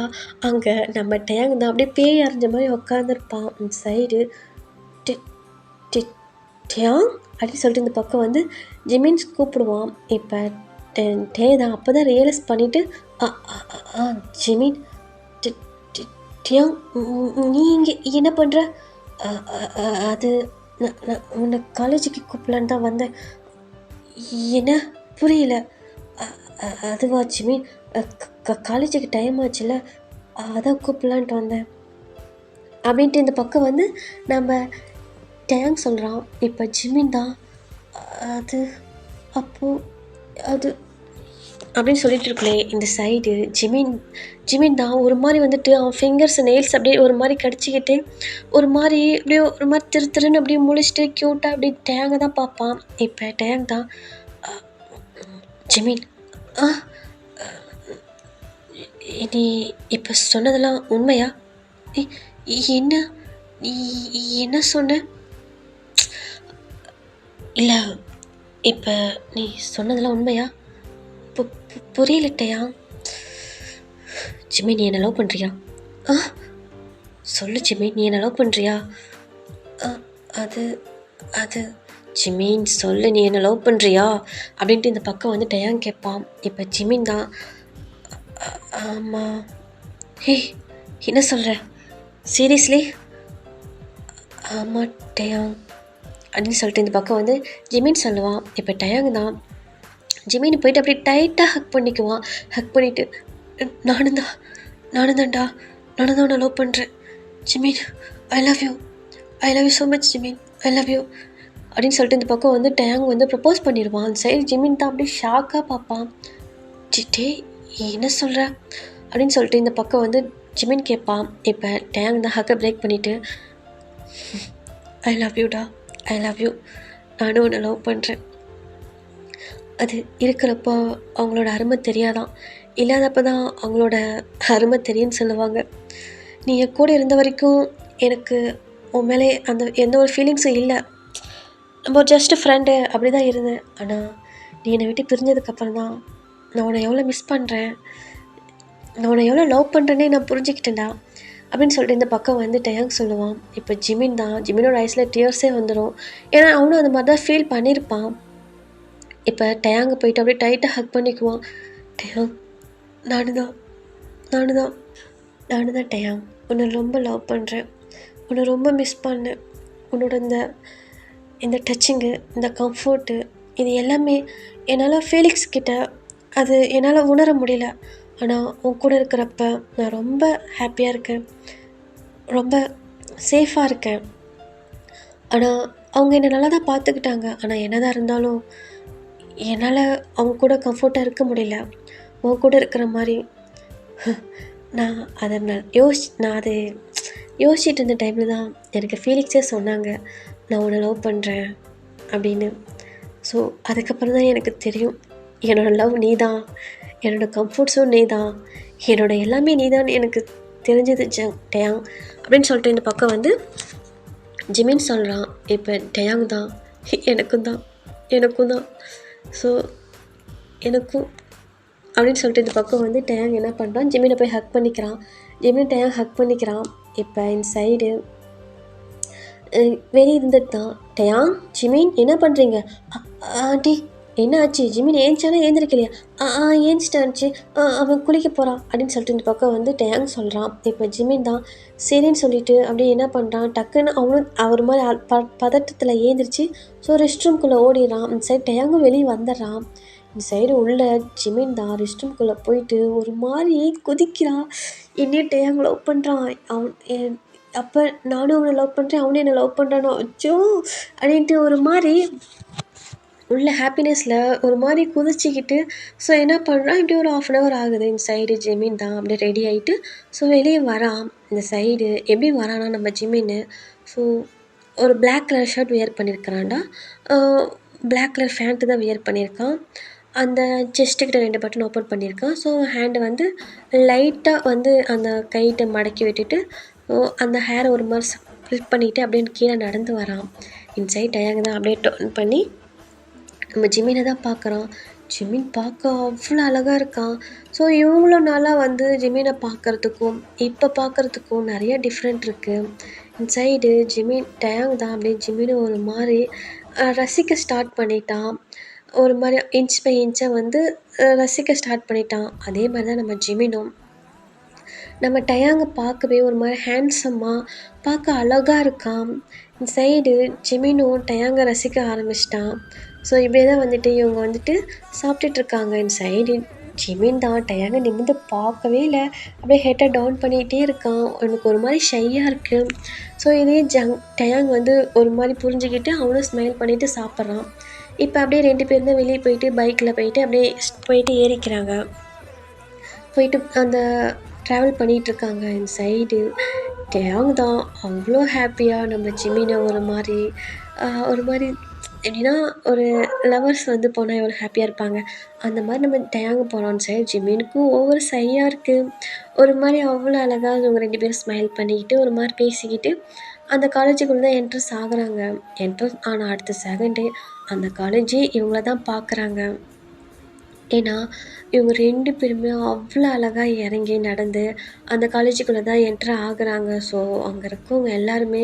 அங்கே நம்ம டேங் தான் அப்படியே பேய் அரைஞ்ச மாதிரி உட்காந்துருப்பான். இந்த சைடு டேங் அப்படின்னு சொல்லிட்டு இந்த பக்கம் வந்து ஜிமின்ஸ் கூப்பிடுவான். இப்போ டே தான் அப்போ தான் ரியலைஸ் பண்ணிவிட்டு ஜிமின், டேங் நீ இங்கே என்ன பண்ணுற? அது நான் உன்னை காலேஜுக்கு கூப்பிடலான்னு தான் வந்தேன். என்ன புரியல? அதுவா ஜிமின், காலேஜுக்கு டைம் ஆச்சுல்ல, அதான் கூப்பிடலான்ட்டு வந்தேன் அப்படின்ட்டு இந்த பக்கம் வந்து நம்ம டேங் சொல்கிறான். இப்போ ஜிமின் தான் அது அப்போது அது அப்படின்னு சொல்லிட்டு இருக்கலே. இந்த சைடு ஜிமின் தான் ஒரு மாதிரி வந்துட்டு அவன் ஃபிங்கர்ஸ் நெயில்ஸ் அப்படியே ஒரு மாதிரி கடிச்சிக்கிட்டு ஒரு மாதிரி அப்படியே ஒரு மாதிரி திருன்னு அப்படியே முழிச்சிட்டு க்யூட்டாக அப்படியே டேங்கை தான் பார்ப்பான். இப்போ டேங் தான், ஜிமின் நீ இப்போ சொன்னதெல்லாம் உண்மையா? என்ன சொன்ன? இல்லை, இப்போ நீ சொன்னதெல்லாம் உண்மையா? புரியலட்டையா? ஜிமின், நீ என்ன லவ் பண்ணுறியா? சொல்லு ஜிமின், நீ என்ன லவ் பண்ணுறியா? அது ஜிமின் சொல்லு, நீ என்ன லவ் பண்ணுறியா அப்படின்ட்டு இந்த பக்கம் வந்து டயாங் கேட்பான். இப்போ ஜிமின் தான், ஆமாம். ஹே, என்ன சொல்கிற? சீரியஸ்லி? ஆமாம் டயாங் அப்படின்னு சொல்லிட்டு இந்த பக்கம் வந்து ஜிமின் சொல்லுவான். இப்போ டயாங் தான் ஜிமின் போயிட்டு அப்படியே டைட்டாக ஹக் பண்ணிக்குவான். ஹக் பண்ணிவிட்டு நானும் தான்டா உன்னை லவ் பண்ணுறேன் Jimin, I love you so much Jimin, I love you அப்படின்னு சொல்லிட்டு இந்த பக்கம் வந்து டேங் வந்து ப்ரப்போஸ் பண்ணிடுவான். அந்த சைடு ஜிமின் தான் அப்படியே ஷாக்காக பார்ப்பான். டே என்ன சொல்கிற அப்படின்னு சொல்லிட்டு இந்த பக்கம் வந்து ஜிமின் கேட்பான். இப்போ டேங் தான் ஹக்கை பிரேக் பண்ணிவிட்டு ஐ லவ் யூடா, ஐ லவ் யூ, நானும் உன்னை லவ் பண்ணுறேன். அது இருக்கிறப்போ அவங்களோட அருமை தெரியாதான், இல்லாதப்போ தான் அவங்களோட அருமை தெரியும்னு சொல்லுவாங்க. நீ என் கூட இருந்த வரைக்கும் எனக்கு உன் மேலே அந்த எந்த ஒரு ஃபீலிங்ஸும் இல்லை. நம்ம ஜஸ்ட்டு ஃப்ரெண்டு அப்படி தான் இருந்தேன். ஆனால் நீ என்னை விட்டு பிரிஞ்சதுக்கப்புறம் தான் நான் உன்னை எவ்வளோ மிஸ் பண்ணுறேன், நான் உன்னை எவ்வளோ லவ் பண்ணுறேன்னே நான் புரிஞ்சுக்கிட்டேன்டா அப்படின்னு சொல்லிட்டு இந்த பக்கம் வந்து டேங் சொல்லுவான். இப்போ ஜிமின் தான், ஜிமினோட ஐஸில் டியர்ஸே வந்துடும். ஏன்னா அவனும் அந்த மாதிரி தான் ஃபீல் பண்ணியிருப்பான். இப்போ டேங்கை போயிட்டு அப்படியே டைட்டாக ஹக் பண்ணிக்குவான். டேங், நானு தான் டேங், உன்னை ரொம்ப லவ் பண்ணுறேன், உன்னை ரொம்ப மிஸ் பண்ணேன். உன்னோட இந்த டச்சிங்கு, இந்த கம்ஃபர்ட்டு, இது எல்லாமே என்னால் ஃபீலிக்ஸ் கிட்ட அது என்னால் உணர முடியல. ஆனால் உன் கூட இருக்கிறப்ப நான் ரொம்ப ஹாப்பியாக இருக்கேன், ரொம்ப சேஃபாக இருக்கேன். ஆனால் அவங்க என்னை நல்லா தான் பார்த்துக்கிட்டாங்க. ஆனால் என்னதான் இருந்தாலும் என்னால் அவங்க கூட கம்ஃபர்ட்டாக இருக்க முடியல. உன் கூட இருக்கிற மாதிரி நான் அதை யோசிச்சுட்டு இருந்த டைமில் தான் எனக்கு ஃபீலிக்ஸே சொன்னாங்க, நான் உன்னை லவ் பண்ணுறேன் அப்படின்னு. ஸோ அதுக்கப்புறம் தான் எனக்கு தெரியும், என்னோடய லவ் நீ தான், என்னோடய கம்ஃபர்ட்ஸும் நீ தான், என்னோடய எல்லாமே நீ தான் எனக்கு தெரிஞ்சது டேயாங் அப்படின்னு சொல்லிட்டு இந்த பக்கம் வந்து ஜிமின் சொல்கிறான். இப்போ டேயாங் தான், எனக்கும் தான், ஸோ எனக்கும் அப்படின்னு சொல்லிட்டு இந்த பக்கம் வந்து டேயாங் என்ன பண்ணுறான், ஜிமினை போய் ஹக் பண்ணிக்கிறான். ஜிமின் டேயாங் ஹக் பண்ணிக்கிறான். இப்போ இந்த சைடு வெளியே இருந்துட்டு தான் டேயாங், ஜிமின் என்ன பண்ணுறீங்க? ஆண்டி என்ன ஆச்சு? ஜிமின் ஏஞ்சானா ஏந்திருக்கிறியா? ஏஞ்சிட்டான்ச்சு, அவன் குளிக்க போகிறான் அப்படின்னு சொல்லிட்டு இந்த பக்கம் வந்து டேயாங் சொல்கிறான். இப்போ ஜிமின் தான் சரின்னு சொல்லிட்டு அப்படியே என்ன பண்ணுறான், டக்குன்னு அவனும் அவர் மாதிரி பதட்டத்தில் ஏந்திரிச்சு ஸோ ரெஸ்ட் ரூம்குள்ளே ஓடிடுறான். இந்த சைடு டேயாங்கும் வெளியே வந்துடுறான். இந்த சைடு உள்ள ஜிமின் தான் ரெஸ்ட் ரூம்குள்ளே போயிட்டு ஒரு மாதிரி குதிக்கிறான். என்னையும் டேயாங் லவ் பண்ணுறான், அவன் அப்போ நானும் அவனை லவ் பண்ணுறேன், அவனே என்னை லவ் பண்ணுறானோ அச்சோ அப்படின்ட்டு ஒரு மாதிரி உள்ள ஹாப்பினஸில் ஒரு மாதிரி குதிச்சிக்கிட்டு ஸோ என்ன பண்ணுறான், இப்படி ஒரு 1/2 hour ஆகுது. இந்த சைடு ஜிமின் தான் அப்படியே ரெடி ஆகிட்டு ஸோ வெளியே வரான். இந்த சைடு எப்படி வரானா நம்ம ஜிமின்னு, ஸோ ஒரு பிளாக் கலர் ஷர்ட் வியர் பண்ணியிருக்கிறான்டா, பிளாக் கலர் ஃபேண்ட்டு தான் வியர் பண்ணியிருக்கான். அந்த செஸ்ட்டுக்கிட்ட 2 பட்டன் ஓப்பன் பண்ணியிருக்கான். ஸோ ஹேண்டை வந்து லைட்டாக வந்து அந்த கைட்டை மடக்கி விட்டுட்டு அந்த ஹேரை ஒரு மாதிரி ஸ்ப்ளிட் பண்ணிவிட்டு அப்படியே கீழே நடந்து வரான். இன்சைட் டேயாங் தான் அப்படியே டர்ன் பண்ணி நம்ம ஜிமினை தான் பார்க்குறான். ஜிமின் பார்க்க அவ்வளோ அழகாக இருக்கான். ஸோ இவ்வளோ நாளாக வந்து ஜிமினை பார்க்குறதுக்கும் இப்போ பார்க்குறதுக்கும் நிறைய டிஃப்ரெண்ட் இருக்குது. இன்சைடு ஜிமின் டேயாங் தான் அப்படியே ஜிமினை ஒரு மாதிரி ரசிக்க ஸ்டார்ட் பண்ணிட்டான். ஒரு மாதிரி இன்ச் பை இன்ச்சாக வந்து ரசிக்க ஸ்டார்ட் பண்ணிட்டான். அதே மாதிரி தான் நம்ம ஜிமினும் நம்ம டேயாங்கை பார்க்கவே ஒரு மாதிரி ஹேண்ட்ஸமாக பார்க்க அழகாக இருக்கான். இந்த சைடு ஜிமினும் டேயாங்கை ரசிக்க ஆரம்பிச்சிட்டான். ஸோ இப்படியே தான் வந்துட்டு இவங்க வந்துட்டு சாப்பிட்டுட்ருக்காங்க. இந்த சைடு ஜிமின் தான் டேயாங்கை நிமிர்ந்து பார்க்கவே இல்லை, அப்படியே ஹெட்டை டவுன் பண்ணிகிட்டே இருக்கான். எனக்கு ஒரு மாதிரி ஷையாக இருக்குது. ஸோ இதே டேயாங் வந்து ஒரு மாதிரி புரிஞ்சுக்கிட்டு அவனும் ஸ்மைல் பண்ணிவிட்டு சாப்பிட்றான். இப்போ அப்படியே 2 பேரும் தான் வெளியே போயிட்டு பைக்கில் போயிட்டு ஏறிக்கிறாங்க. போயிட்டு அந்த ட்ராவல் பண்ணிகிட்ருக்காங்க. இந்த சைடு டேயாங் தான் அவ்வளோ ஹாப்பியாக நம்ம ஜிமினை ஒரு மாதிரி எப்படின்னா ஒரு லவர்ஸ் வந்து போனால் எவ்வளோ ஹாப்பியாக இருப்பாங்க அந்த மாதிரி நம்ம டேயாங் போகிறோம். சைடு ஜிமினுக்கும் ஒவ்வொரு சையாக இருக்குது. ஒரு மாதிரி அவ்வளோ அழகாக இவங்க 2 பேரும் ஸ்மைல் பண்ணிக்கிட்டு ஒரு மாதிரி பேசிக்கிட்டு அந்த காலேஜுக்குள்ளே தான் என்ட்ரன்ஸ் ஆகுறாங்க. என்ட்ரன்ஸ் ஆனால் அடுத்த செகண்டே அந்த காலேஜே இவங்கள தான் பார்க்குறாங்க. ஏன்னா இவங்க 2 பேருமே அவ்வளோ அழகாக இறங்கி நடந்து அந்த காலேஜுக்குள்ளே தான் என்ட்ரு ஆகுறாங்க. ஸோ அங்கே இருக்கவங்க எல்லாருமே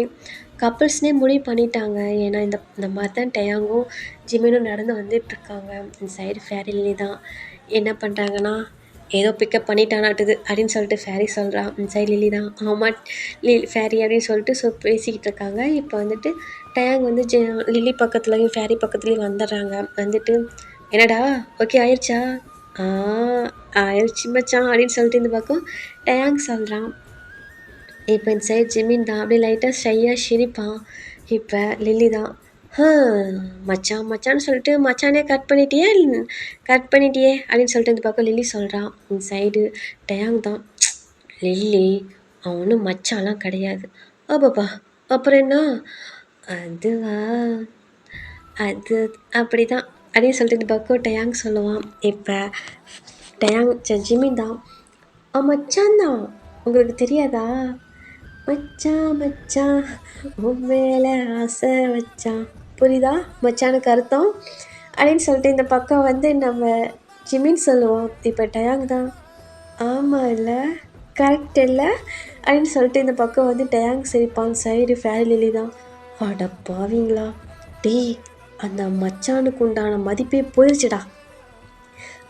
கப்புள்ஸ்னே முடிவு பண்ணிட்டாங்க. ஏன்னா இந்த மாதிரி தான் டேயாங்கும் ஜிமினும் நடந்து வந்துட்டுருக்காங்க. இந்த சைடு ஃபேரி தான் என்ன பண்ணுறாங்கன்னா, ஏதோ பிக்கப் பண்ணிட்டானாட்டுது அப்படின்னு சொல்லிட்டு ஃபேரி சொல்கிறான். இந்த சைடு லில்லி தான் ஆமாம் ஃபேரி அப்படின்னு சொல்லிட்டு ஸோ பேசிக்கிட்டு இருக்காங்க. இப்போ வந்துட்டு டேயாங் வந்து லில்லி பக்கத்துலேயும் ஃபேரி பக்கத்துலேயும் வந்துடுறாங்க. வந்துட்டு என்னடா ஓகே ஆயிடுச்சா? ஆயிடுச்சு மச்சான் அப்படின்னு சொல்லிட்டு இந்த பக்கம் டேயாங் சொல்கிறான். இப்போ இந்த சைடு ஜிமின் தான் அப்படியே லைட்டாக ஷையாக சிரிப்பான். இப்போ லில்லி தான் "ஆ மச்சான் மச்சான்னு சொல்லிட்டு மச்சானே கட் பண்ணிட்டியே" அப்படின்னு சொல்லிட்டு இந்த பக்கம் லில்லி சொல்றா. இந்த சைடு டயாங் தான், "லில்லி அவன் ஒன்றும் மச்சான்லாம் கிடையாது." "அப்பப்பா அப்புறம் என்ன?" "அதுவா அது அப்படிதான்" அப்படின்னு சொல்லிட்டு இந்த பக்கம் டயாங் சொல்லுவான். இப்போ ஜிமின் தான், மச்சான் தான், உங்களுக்கு தெரியாதா? மச்சான் மச்சான் உன் மேல ஆசை வச்சான், புரியுதா மச்சானுக்கு அர்த்தம் அப்படின்னு சொல்லிட்டு இந்த பக்கம் வந்து நம்ம ஜிமின் சொல்லுவோம். இப்போ டயாங் தான், ஆமாம் இல்லை கரெக்ட் இல்லை அப்படின்னு சொல்லிட்டு இந்த பக்கம் வந்து டயாங் சிரிப்பான். சைடு ஃபேரி லில்லி தான், அட பாவீங்களா டேய், அந்த மச்சானுக்கு உண்டான மதிப்பே போயிடுச்சுடா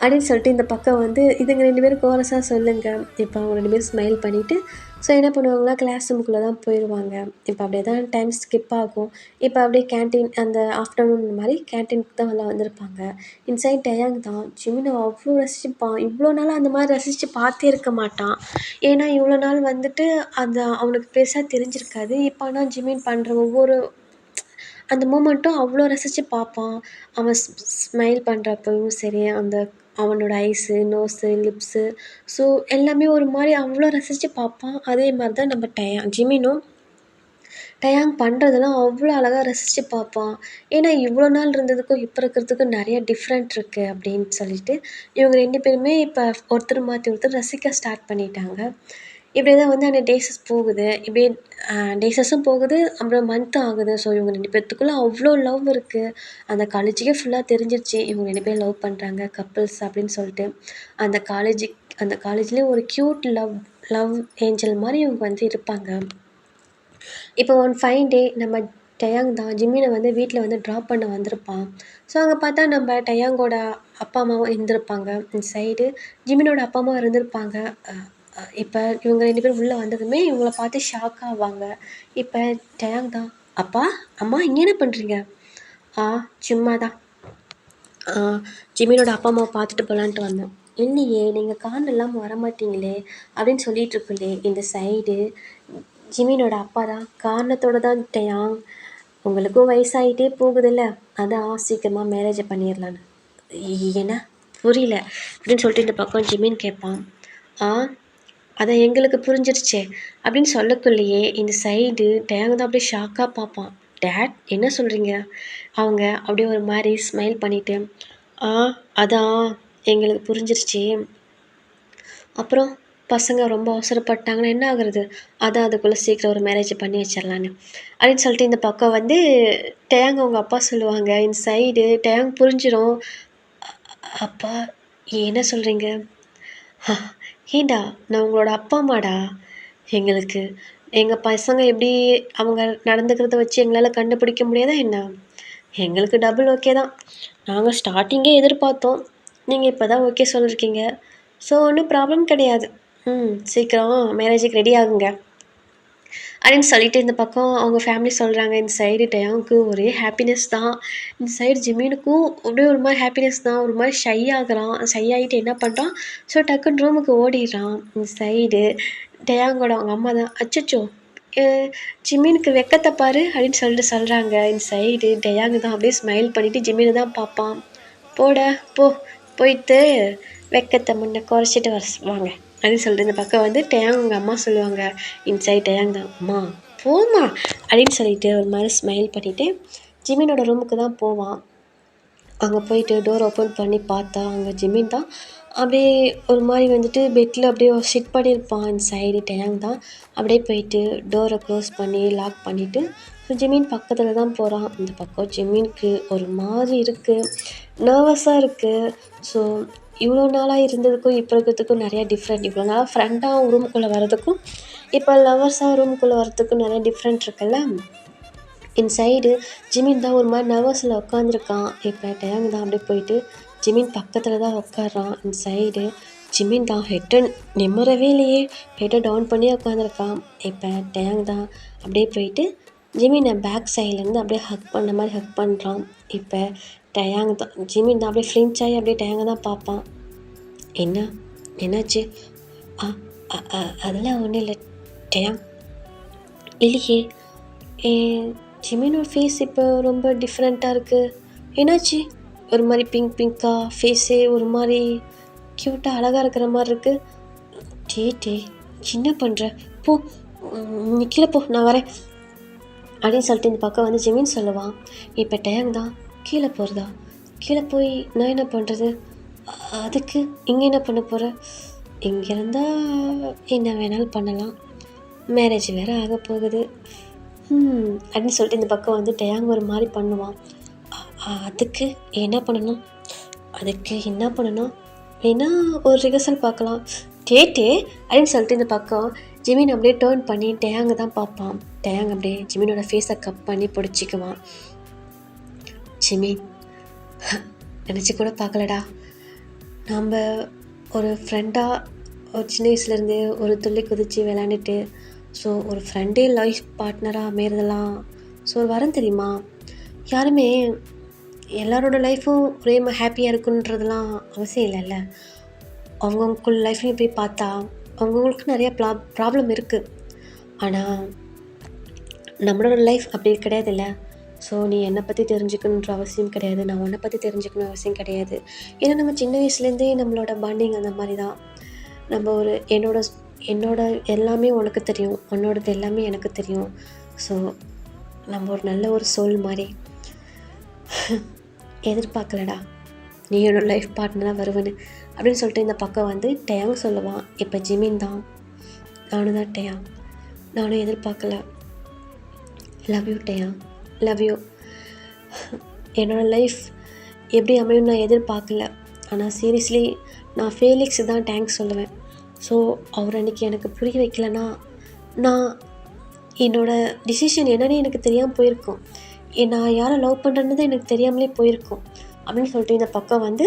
அப்படின்னு சொல்லிட்டு இந்த பக்கம் வந்து இதுங்க 2 பேரும் கோரஸாக சொல்லுங்க. இப்போ அவங்க 2 பேரும் ஸ்மைல் பண்ணிவிட்டு ஸோ என்ன பண்ணுவாங்களா, கிளாஸ் ரூமுக்குள்ளே தான் போயிடுவாங்க. இப்போ அப்படியே தான் டைம் ஸ்கிப் ஆகும். இப்போ அப்படியே கேன்டீன் அந்த ஆஃப்டர்நூன் மாதிரி கேன்டீனுக்கு தான் எல்லாம் வந்திருப்பாங்க. இன்சைட் டயாங் தான் ஜிமினை அவ்வளோ ரசிச்சுப்பான். இவ்வளோ நாளாக அந்த மாதிரி ரசித்து பார்த்தே இருக்க மாட்டான். ஏன்னா இவ்வளோ நாள் வந்துட்டு அந்த அவனுக்கு பெருசாக தெரிஞ்சிருக்காது. இப்போ ஆனால் ஜிமின் பண்ணுற ஒவ்வொரு அந்த மூமெண்ட்டும் அவ்வளோ ரசித்து பார்ப்பான். அவன் ஸ்மைல் பண்ணுறப்பவும் சரி, அந்த அவனோட ஐஸு, நோஸு, லிப்ஸு, ஸோ எல்லாமே ஒரு மாதிரி அவ்வளோ ரசித்து பார்ப்பான். அதே மாதிரி தான் நம்ம ஜிமினும் டயாங் பண்ணுறதெல்லாம் அவ்வளோ அழகாக ரசித்து பார்ப்பான். ஏன்னா இவ்வளோ நாள் இருந்ததுக்கும் இப்போ இருக்கிறதுக்கும் நிறைய டிஃப்ரெண்ட் இருக்குது அப்படின்னு சொல்லிட்டு இவங்க 2 பேருமே இப்போ ஒருத்தர் மாற்றி ஒருத்தர் ரசிக்க ஸ்டார்ட் பண்ணிட்டாங்க. இப்படியே தான் வந்து அந்த டேஸஸ் போகுது. இப்படியே டேஸஸும் போகுது, அப்புறம் மந்த்தும் ஆகுது. ஸோ இவங்க 2 பேத்துக்குள்ள அவ்வளோ லவ் இருக்குது. அந்த காலேஜுக்கே ஃபுல்லாக தெரிஞ்சிருச்சு இவங்க 2 பேரும் லவ் பண்ணுறாங்க, கப்புள்ஸ் அப்படின்னு சொல்லிட்டு. அந்த காலேஜ்லேயே ஒரு க்யூட் லவ் லவ் ஏஞ்சல் மாதிரி இவங்க வந்து இருப்பாங்க. இப்போ ஒன் ஃபைன் டே நம்ம டயாங் தான் ஜிம்மினை வந்து வீட்டில் வந்து ட்ராப் பண்ண வந்திருப்பான். ஸோ அங்கே பார்த்தா நம்ம டயாங்கோட அப்பா அம்மாவும் இருந்திருப்பாங்க. இந்த சைடு ஜிம்மினோட அப்பா அம்மாவும் இருந்திருப்பாங்க. இப்போ இவங்க 2 பேரும் உள்ளே வந்ததுமே இவங்கள பார்த்து ஷாக் ஆவாங்க. இப்போ டயாங் தான், அப்பா அம்மா இங்கே என்ன பண்ணுறீங்க? சும்மா தான் ஜிம்மினோட அப்பா அம்மாவை பார்த்துட்டு போகலான்ட்டு வந்தோம். இல்லையே, நீங்கள் காரணம் இல்லாமல் வரமாட்டீங்களே அப்படின்னு சொல்லிட்டு இருக்குல்லே இந்த சைடு ஜிமினோட அப்பா தான், காரணத்தோட தான் டயாங், உங்களுக்கும் வயசாகிட்டே போகுதுல்ல, அதான் சீக்கிரமாக மேரேஜை பண்ணிடலான்னு. என்ன புரியல அப்படின்னு சொல்லிட்டு இந்த பக்கம் ஜிமின் கேட்பான். அதை எங்களுக்கு புரிஞ்சிருச்சே அப்படின்னு சொல்லக்குள்ளேயே இந்த சைடு டயாங் தான் அப்படியே ஷாக்காக பார்ப்பான். டேட் என்ன சொல்கிறீங்க? அவங்க அப்படியே ஒரு மாதிரி ஸ்மைல் பண்ணிவிட்டு, அதான் எங்களுக்கு புரிஞ்சிருச்சு. அப்புறம் பசங்க ரொம்ப அவசரப்பட்டாங்கன்னா என்ன ஆகுறது? அதான் அதுக்குள்ளே சீக்கிரம் ஒரு மேரேஜ் பண்ணி வச்சிடலான்னு அப்படின்னு சொல்லிட்டு இந்த பக்கம் வந்து டயாங் அவங்க அப்பா சொல்லுவாங்க. இந்த சைடு டயாங் புரிஞ்சிடும். அப்பா என்ன சொல்கிறீங்க? ஏண்டா நான் உங்களோட அப்பா அம்மாடா. எங்களுக்கு எங்கள் பசங்க எப்படி அவங்க நடந்துக்கிறத வச்சு எங்களால் கண்டுபிடிக்க முடியாதா என்ன? எங்களுக்கு டபுள் ஓகே தான். நாங்கள் ஸ்டார்டிங்கே எதிர்பார்த்தோம், நீங்கள் இப்போ தான் ஓகே சொல்லியிருக்கீங்க. ஸோ ஒன்றும் ப்ராப்ளம் கிடையாது. சீக்கிரம் மேரேஜுக்கு ரெடி ஆகுங்க அப்படின்னு சொல்லிட்டு இந்த பக்கம் அவங்க ஃபேமிலி சொல்கிறாங்க. இந்த சைடு டயாங்க்கு ஒரே ஹாப்பினஸ் தான். இந்த சைடு ஜிமினுக்கும் அப்படியே ஒரு மாதிரி ஹாப்பினஸ் தான். ஒரு மாதிரி ஷை ஆகுறான். ஷை ஆகிட்டு என்ன பண்ணுறான், ஸோ டக்குன்னு ரூமுக்கு ஓடிடுறான். இந்த சைடு டயாங்கோட அவங்க அம்மா தான், அச்சச்சோ ஜிமினுக்கு வெக்கத்தை பாரு அப்படின்னு சொல்லிட்டு சொல்கிறாங்க. இந்த சைடு டயாங்கு தான் அப்படியே ஸ்மைல் பண்ணிவிட்டு ஜிமினை தான் பார்ப்பான். போயிட்டு வெக்கத்தை முன்ன குறைச்சிட்டு வாங்க அப்படின்னு சொல்லிட்டு இந்த பக்கம் வந்து டயாங் உங்கள் அம்மா சொல்லுவாங்க. இன்சைட் டயாங் தான், அம்மா போமா அப்படின்னு சொல்லிட்டு ஒரு மாதிரி ஸ்மைல் பண்ணிவிட்டு ஜிமினோட ரூமுக்கு தான் போவான். அங்கே போயிட்டு டோர் ஓப்பன் பண்ணி பார்த்தா அங்கே ஜிமின் தான் அப்படியே ஒரு மாதிரி வந்துட்டு பெட்டில் அப்படியே ஷிட் பண்ணியிருப்பான். இந்த சைடு டயாங் தான் அப்படியே போயிட்டு டோரை க்ளோஸ் பண்ணி லாக் பண்ணிவிட்டு ஸோ ஜிமின் பக்கத்தில் தான் போகிறான். இந்த பக்கம் ஜிமினுக்கு ஒரு மாதிரி இருக்குது, நர்வஸாக இருக்குது. ஸோ இவ்வளோ நாளாக இருந்ததுக்கும் இப்போ இருக்கிறதுக்கும் நிறையா டிஃப்ரெண்ட். இவ்வளோ நாளாக ஃப்ரெண்டாக ரூமுக்குள்ளே வர்றதுக்கும் இப்போ லவர்ஸாக ரூமுக்குள்ளே வர்றதுக்கும் நிறைய டிஃப்ரெண்ட் இருக்குல்ல. இன்சைடு ஜிமின் தான் ஒரு மாதிரி நர்வஸில் உட்காந்துருக்கான். இப்போ டயாங் தான் அப்படியே போயிட்டு ஜிமின் பக்கத்தில் தான் உட்காடுறான். இந்த சைடு ஜிமின் தான் ஹெட்டை நிம்மறவே இல்லையே, ஹெட்டை டவுன் பண்ணி உட்காந்துருக்கான். இப்போ டயாங் தான் அப்படியே போயிட்டு ஜிமினை பேக் சைட்லேருந்து அப்படியே ஹக் பண்ண மாதிரி ஹக் பண்ணுறான். இப்போ டயாங் தான் ஜிமின் தான் அப்படியே ஃப்ளின்ச் ஆகி அப்படியே டயாங்கை தான் பார்ப்பான். என்னாச்சு? அதெல்லாம் ஒன்றும் இல்லை டயாங். இல்லையே, ஜிமினோட ஃபேஸ் இப்போ ரொம்ப டிஃப்ரெண்ட்டாக இருக்குது. என்னாச்சு? ஒரு மாதிரி பிங்க் பிங்க்காக ஃபேஸே ஒரு மாதிரி க்யூட்டாக அழகாக இருக்கிற மாதிரி இருக்குது. டே என்ன பண்ணுற? போ, நீ கீழே போ, நான் வரேன் அப்படின்னு சொல்லிட்டு இந்த பக்கம் வந்து ஜிமின் சொல்லுவான். இப்போ டேங் தான் கீழே போகிறதா? கீழே போய் நான் என்ன பண்ணுறது? அதுக்கு இங்கே என்ன பண்ண போகிற? இங்கே இருந்தால் என்ன வேணாலும் பண்ணலாம், மேரேஜ் வேறு ஆக போகுது அப்படின்னு சொல்லிட்டு இந்த பக்கம் வந்து டேங் ஒரு மாதிரி பண்ணுவான். அதுக்கு என்ன பண்ணணும்? வேணா ஒரு ரிஹர்சல் பார்க்கலாம். டே அப்படின்னு சொல்லிட்டு இந்த பக்கம் ஜிமின் அப்படியே டேர்ன் பண்ணி டேங்கை தான் பார்ப்பான். டேங் அப்படியே ஜிமினோட ஃபேஸை கப் பண்ணி பிடிச்சிக்குவான். ஜிமின், நினச்சி கூட பார்க்கலடா, நம்ம ஒரு ஃப்ரெண்டாக ஒரு சின்ன வயசுலேருந்து ஒரு துள்ளி குதித்து விளாண்டுட்டு, ஸோ ஒரு ஃப்ரெண்டே லைஃப் பார்ட்னராக அமைகிறதெல்லாம் ஸோ ஒரு வரம் தெரியுமா? யாருமே எல்லாரோட லைஃப்பும் ஒரே ஹாப்பியாக இருக்குன்றதெல்லாம் அவசியம் இல்லைல்ல. அவங்கவுங்களுக்குள்ள லைஃப்லையும் போய் பார்த்தா அவங்கவுங்களுக்கு நிறையா ப்ராப்ளம் இருக்குது. ஆனால் நம்மளோட லைஃப் அப்படி கிடையாதுல்ல. ஸோ நீ என்னை பற்றி தெரிஞ்சுக்கணுன்ற அவசியம் கிடையாது, நான் உன்னை பற்றி தெரிஞ்சுக்கணும் அவசியம் கிடையாது. ஏன்னா நம்ம சின்ன வயசுலேருந்தே நம்மளோட பாண்டிங் அந்த மாதிரி தான். நம்ம ஒரு என்னோட எல்லாமே உனக்கு தெரியும், உன்னோடது எல்லாமே எனக்கு தெரியும். ஸோ நம்ம ஒரு நல்ல ஒரு சோல் மாதிரி. எதிர்பார்க்கலடா நீ என்னோட லைஃப் பார்ட்னராக வருவேன்னு அப்படின்னு சொல்லிட்டு இந்த பக்கம் வந்து டேங் சொல்லுவான். இப்போ ஜிமின் தான், நானும் தான் டேயாங், நானும் எதிர்பார்க்கல. Love you Taeyang, love you. என்னோடய லைஃப் எப்படி அமையும் நான் எதிர்பார்க்கல. ஆனால் சீரியஸ்லி நான் ஃபேலிக்ஸ் தான் டேங்க்ஸ் சொல்லுவேன். ஸோ அவர் அன்றைக்கி எனக்கு புரிய வைக்கலன்னா நான் என்னோடய டிசிஷன் என்னன்னு எனக்கு தெரியாமல் போயிருக்கும். நான் யாரை லவ் பண்ணுறேன்னு எனக்கு தெரியாமலே போயிருக்கும் அப்படின்னு சொல்லிட்டு இந்த பக்கம் வந்து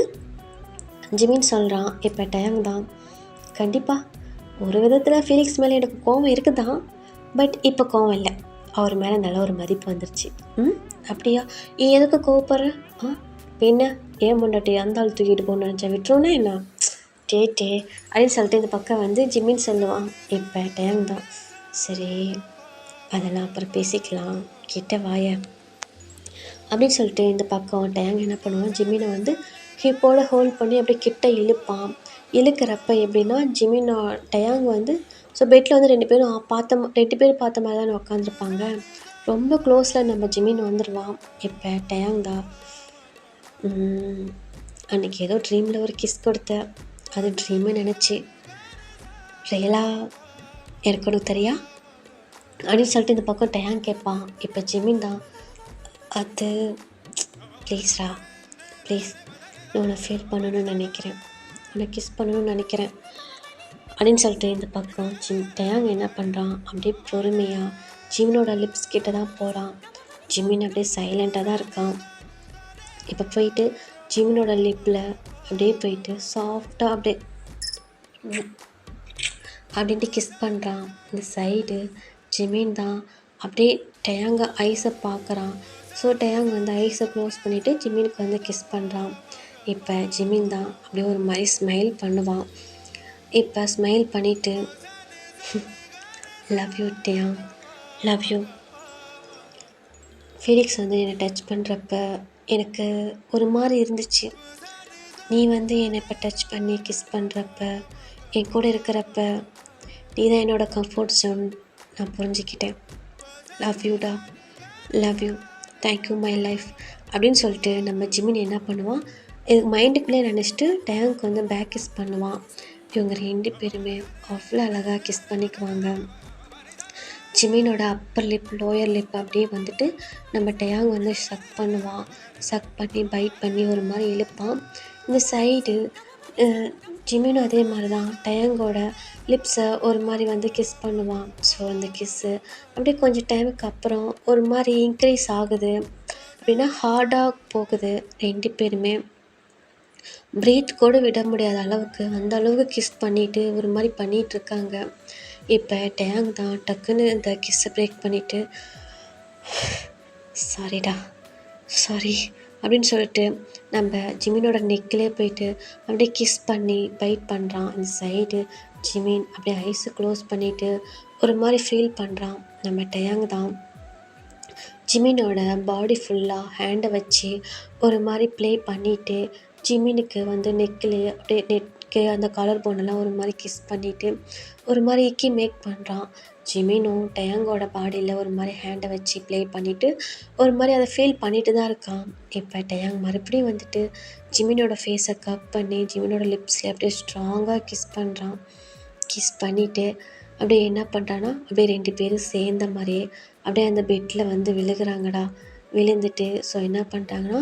ஜிமின் சொல்கிறான். இப்போ டேங் தான், கண்டிப்பாக ஒரு விதத்தில் ஃபீலிக்ஸ் மேலே எனக்கு கோவம் இருக்குது தான், பட் இப்போ கோவம் இல்லை, அவர் மேலே நல்ல ஒரு மதிப்பு வந்துருச்சு. அப்படியா? நீ எதுக்கு கோவப்படுற? என்ன ஏன் முன்னாடி அந்த ஆள் தூக்கிட்டு போகணும்னு நினச்சா விட்டுருவோன்னா என்ன? டே அப்படின்னு சொல்லிட்டு இந்த பக்கம் வந்து ஜிமின் சொல்லுவான். இப்போ டேங் தான், சரி அதெல்லாம் அப்புறம் பேசிக்கலாம், கிட்ட வாய அப்படின்னு சொல்லிட்டு இந்த பக்கம் டேங் என்ன பண்ணுவான், ஜிமினை வந்து ஹிப்போட ஹோல்ட் பண்ணி அப்படியே கிட்ட இழுப்பான். இழுக்கிறப்ப எப்படின்னா ஜிமின் டேங் வந்து ஸோ பெட்டில் வந்து ரெண்டு பேரும் பார்த்த மாதிரி தான் உட்காந்துருப்பாங்க. ரொம்ப க்ளோஸில் நம்ம ஜிமின் வந்துடுவான். இப்போ டேங் தான், அன்றைக்கி ஏதோ ட்ரீமில் ஒரு கிஸ் கொடுத்த, அது ட்ரீமே நினச்சி ரியலாக எனக்கு ஒன்று தெரியா அப்படின்னு சொல்லிட்டு இந்த பக்கம் டேங் கேட்பான். இப்போ ஜிமின் தான், அது ப்ளீஸ்ரா ப்ளீஸ், நான் உன்னை ஃபீல் பண்ணணும்னு நினைக்கிறேன், உன்னை கிஸ் பண்ணணும்னு நினைக்கிறேன் அப்படின்னு சொல்லிட்டு இந்த பக்கம் டேங் என்ன பண்ணுறான், அப்படியே பொறுமையாக ஜிமினோட லிப்ஸ் கிட்ட தான் போகிறான். ஜிமின் அப்படியே சைலண்ட்டாக தான் இருக்கான். இப்போ போயிட்டு ஜிமினோட லிப்பில் அப்படியே போயிட்டு சாஃப்டாக அப்படின்ட்டு கிஸ் பண்ணுறான். இந்த சைடு ஜிமின் தான் அப்படியே டேங்கை ஐஸை பார்க்குறான். ஸோ டேங் வந்து ஐஸை க்ளோஸ் பண்ணிவிட்டு ஜிமினுக்கு வந்து கிஸ் பண்ணுறான். இப்போ ஜிமின் தான் அப்படியே ஒரு மாதிரி ஸ்மைல் பண்ணுவான். இப்போ ஸ்மைல் பண்ணிவிட்டு love you Taeyang, love you. Felix வந்து என்னை டச் பண்ணுறப்ப எனக்கு ஒரு மாதிரி இருந்துச்சு. நீ வந்து என்னை இப்போ டச் பண்ணி கிஸ் பண்ணுறப்ப, என் கூட இருக்கிறப்ப நீ தான் என்னோடய கம்ஃபர்ட் ஜோன் நான் புரிஞ்சுக்கிட்டேன். லவ் யூடா, love you, thank you my life அப்படின்னு சொல்லிட்டு நம்ம ஜிமின் என்ன பண்ணுவான், இதுக்கு மைண்டுக்குள்ளே நினச்சிட்டு டேங்க்கு வந்து பேக் கிஸ் பண்ணுவான். இவங்க ரெண்டு பேருமே அவ்வளோ அழகாக கிஸ் பண்ணிக்குவாங்க. ஜிமினோட அப்பர் லிப் லோயர் லிப் அப்படியே வந்துட்டு நம்ம டேங் வந்து சக் பண்ணுவான். சக் பண்ணி பைட் பண்ணி ஒரு மாதிரி இழுப்பான். இந்த சைடு ஜிமினும் அதே மாதிரி தான் டேங்கோட லிப்ஸை ஒரு மாதிரி வந்து கிஸ் பண்ணுவான். ஸோ அந்த கிஸ்ஸு அப்படியே கொஞ்சம் டைமுக்கு அப்புறம் ஒரு மாதிரி இன்க்ரீஸ் ஆகுது. அப்படின்னா ஹார்டாக போகுது. ரெண்டு பேருமே ப்ரீத் கூட விட முடியாத அளவுக்கு அந்த அளவுக்கு கிஸ் பண்ணிவிட்டு ஒரு மாதிரி பண்ணிகிட்ருக்காங்க. இப்போ டேங் தான் டக்குன்னு இந்த கிஸ்ஸை பிரேக் பண்ணிவிட்டு சாரிடா, சாரி அப்படின்னு சொல்லிட்டு நம்ம ஜிமினோட நெக்கிலே போயிட்டு அப்படியே கிஸ் பண்ணி பைட் பண்ணுறான். இந்த சைடு ஜிமின் அப்படியே ஐஸை க்ளோஸ் பண்ணிவிட்டு ஒரு மாதிரி ஃபீல் பண்ணுறான். நம்ம டேங் தான் ஜிமினோட பாடி ஃபுல்லாக ஹேண்டை வச்சு ஒரு மாதிரி ப்ளே பண்ணிவிட்டு ஜிமினுக்கு வந்து நெக்கில் அப்படியே நெக்கு அந்த கலர் போனெல்லாம் ஒரு மாதிரி கிஸ் பண்ணிவிட்டு ஒரு மாதிரி இக்கி மேக் பண்ணுறான். ஜிமினும் டயாங்கோட பாடியில் ஒரு மாதிரி ஹேண்டை வச்சு ப்ளே பண்ணிவிட்டு ஒரு மாதிரி அதை ஃபீல் பண்ணிட்டு தான் இருக்கான். இப்போ டயாங் மறுபடியும் வந்துட்டு ஜிமினோட ஃபேஸை கப் பண்ணி ஜிமினோட லிப்ஸில் அப்படியே ஸ்ட்ராங்காக கிஸ் பண்ணுறான். கிஸ் பண்ணிவிட்டு அப்படியே என்ன பண்ணுறான்னா அப்படியே 2 பேரும் சேர்ந்த மாதிரியே அப்படியே அந்த பெட்டில் வந்து விழுகிறாங்கடா. விழுந்துட்டு ஸோ என்ன பண்ணிட்டாங்கன்னா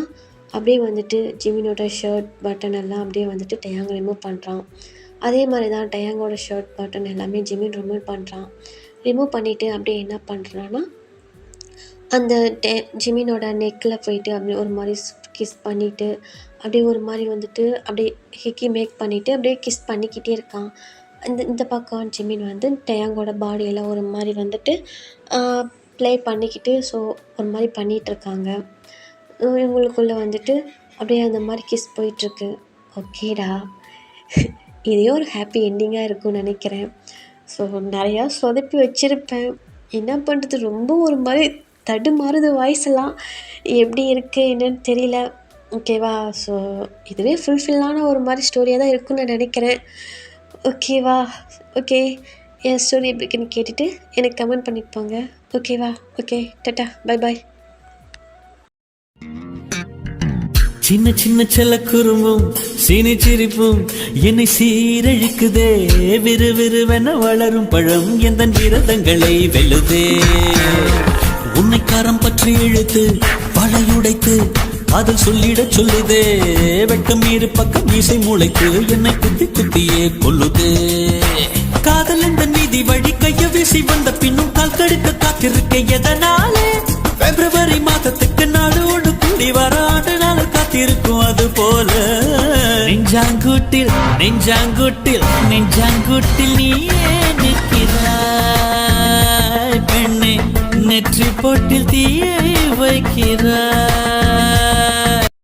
அப்படியே வந்துட்டு ஜிமினோட ஷர்ட் பட்டன் எல்லாம் அப்படியே வந்துட்டு டயாங் ரிமூவ் பண்ணுறான். அதே மாதிரி தான் டயாங்கோட ஷர்ட் பட்டன் எல்லாமே ஜிமின் ரிமூவ் பண்ணுறான். ரிமூவ் பண்ணிவிட்டு அப்படியே என்ன பண்ணுறான்னா அந்த ஜிமினோட நெக்கில் போயிட்டு அப்படியே ஒரு மாதிரி கிஸ் பண்ணிவிட்டு அப்படியே ஒரு மாதிரி வந்துட்டு அப்படியே ஹிக்கி மேக் பண்ணிவிட்டு அப்படியே கிஸ் பண்ணிக்கிட்டே இருக்கான். இந்த பக்கம் ஜிமின் வந்து டயாங்கோட பாடியெல்லாம் ஒரு மாதிரி வந்துட்டு ப்ளே பண்ணிக்கிட்டு ஸோ ஒரு மாதிரி பண்ணிகிட்ருக்காங்க. இவங்களுக்குள்ளே வந்துட்டு அப்படியே அந்த மாதிரி கிஸ் போயிட்டுருக்கு. ஓகேடா, இதே ஒரு ஹாப்பி என்டிங்காக இருக்கும்னு நினைக்கிறேன். ஸோ நிறையா சொதப்பி வச்சுருப்பேன், என்ன பண்ணுறது, ரொம்ப ஒரு மாதிரி தடுமாறுது வாய்ஸ் எல்லாம், எப்படி இருக்குது என்னன்னு தெரியல. ஓகேவா, ஸோ இதுவே ஃபுல்ஃபில்லான ஒரு மாதிரி ஸ்டோரியாக தான் இருக்குன்னு நான் நினைக்கிறேன். ஓகேவா, ஓகே, என் ஸ்டோரி எப்படி இருக்குன்னு கேட்டுட்டு எனக்கு கமெண்ட் பண்ணிட்டு போங்க. ஓகேவா, ஓகே, டாடா, பை பாய். சின்ன சின்ன செல்ல குறும்பும் சீனி சிரிப்பும் என்னை சீரழிக்குதே. விறுவிறுவென வளரும் பழம் எந்த விரதங்களை வெல்லுதே. உன்னை கரம் பற்றி இழுத்து வளையுடைத்து அதில் சொல்லிடச் சொல்லுதே. வெட்கம் இரு பக்கம் மீசை மூளைக்கு என்னை குத்தி குத்தியே கொல்லுதே. காதல் இந்த நீதி வழி கைய வீசி வந்த பின்னும் கால் கடுக்க காத்திருக்க எதனாலே. பிப்ரவரி மாதத்துக்கு நாடோடு கூடி வர ஆண்டு நாள் காத்திருக்கும். அது போல நெஞ்சாங்கூட்டில் நெஞ்சாங்கூட்டில் நெஞ்சாங்கூட்டில் நீயே நிற்கிறாய் பெண்ணே. நெற்றி போட்டில் தீயை வைக்கிறாய்.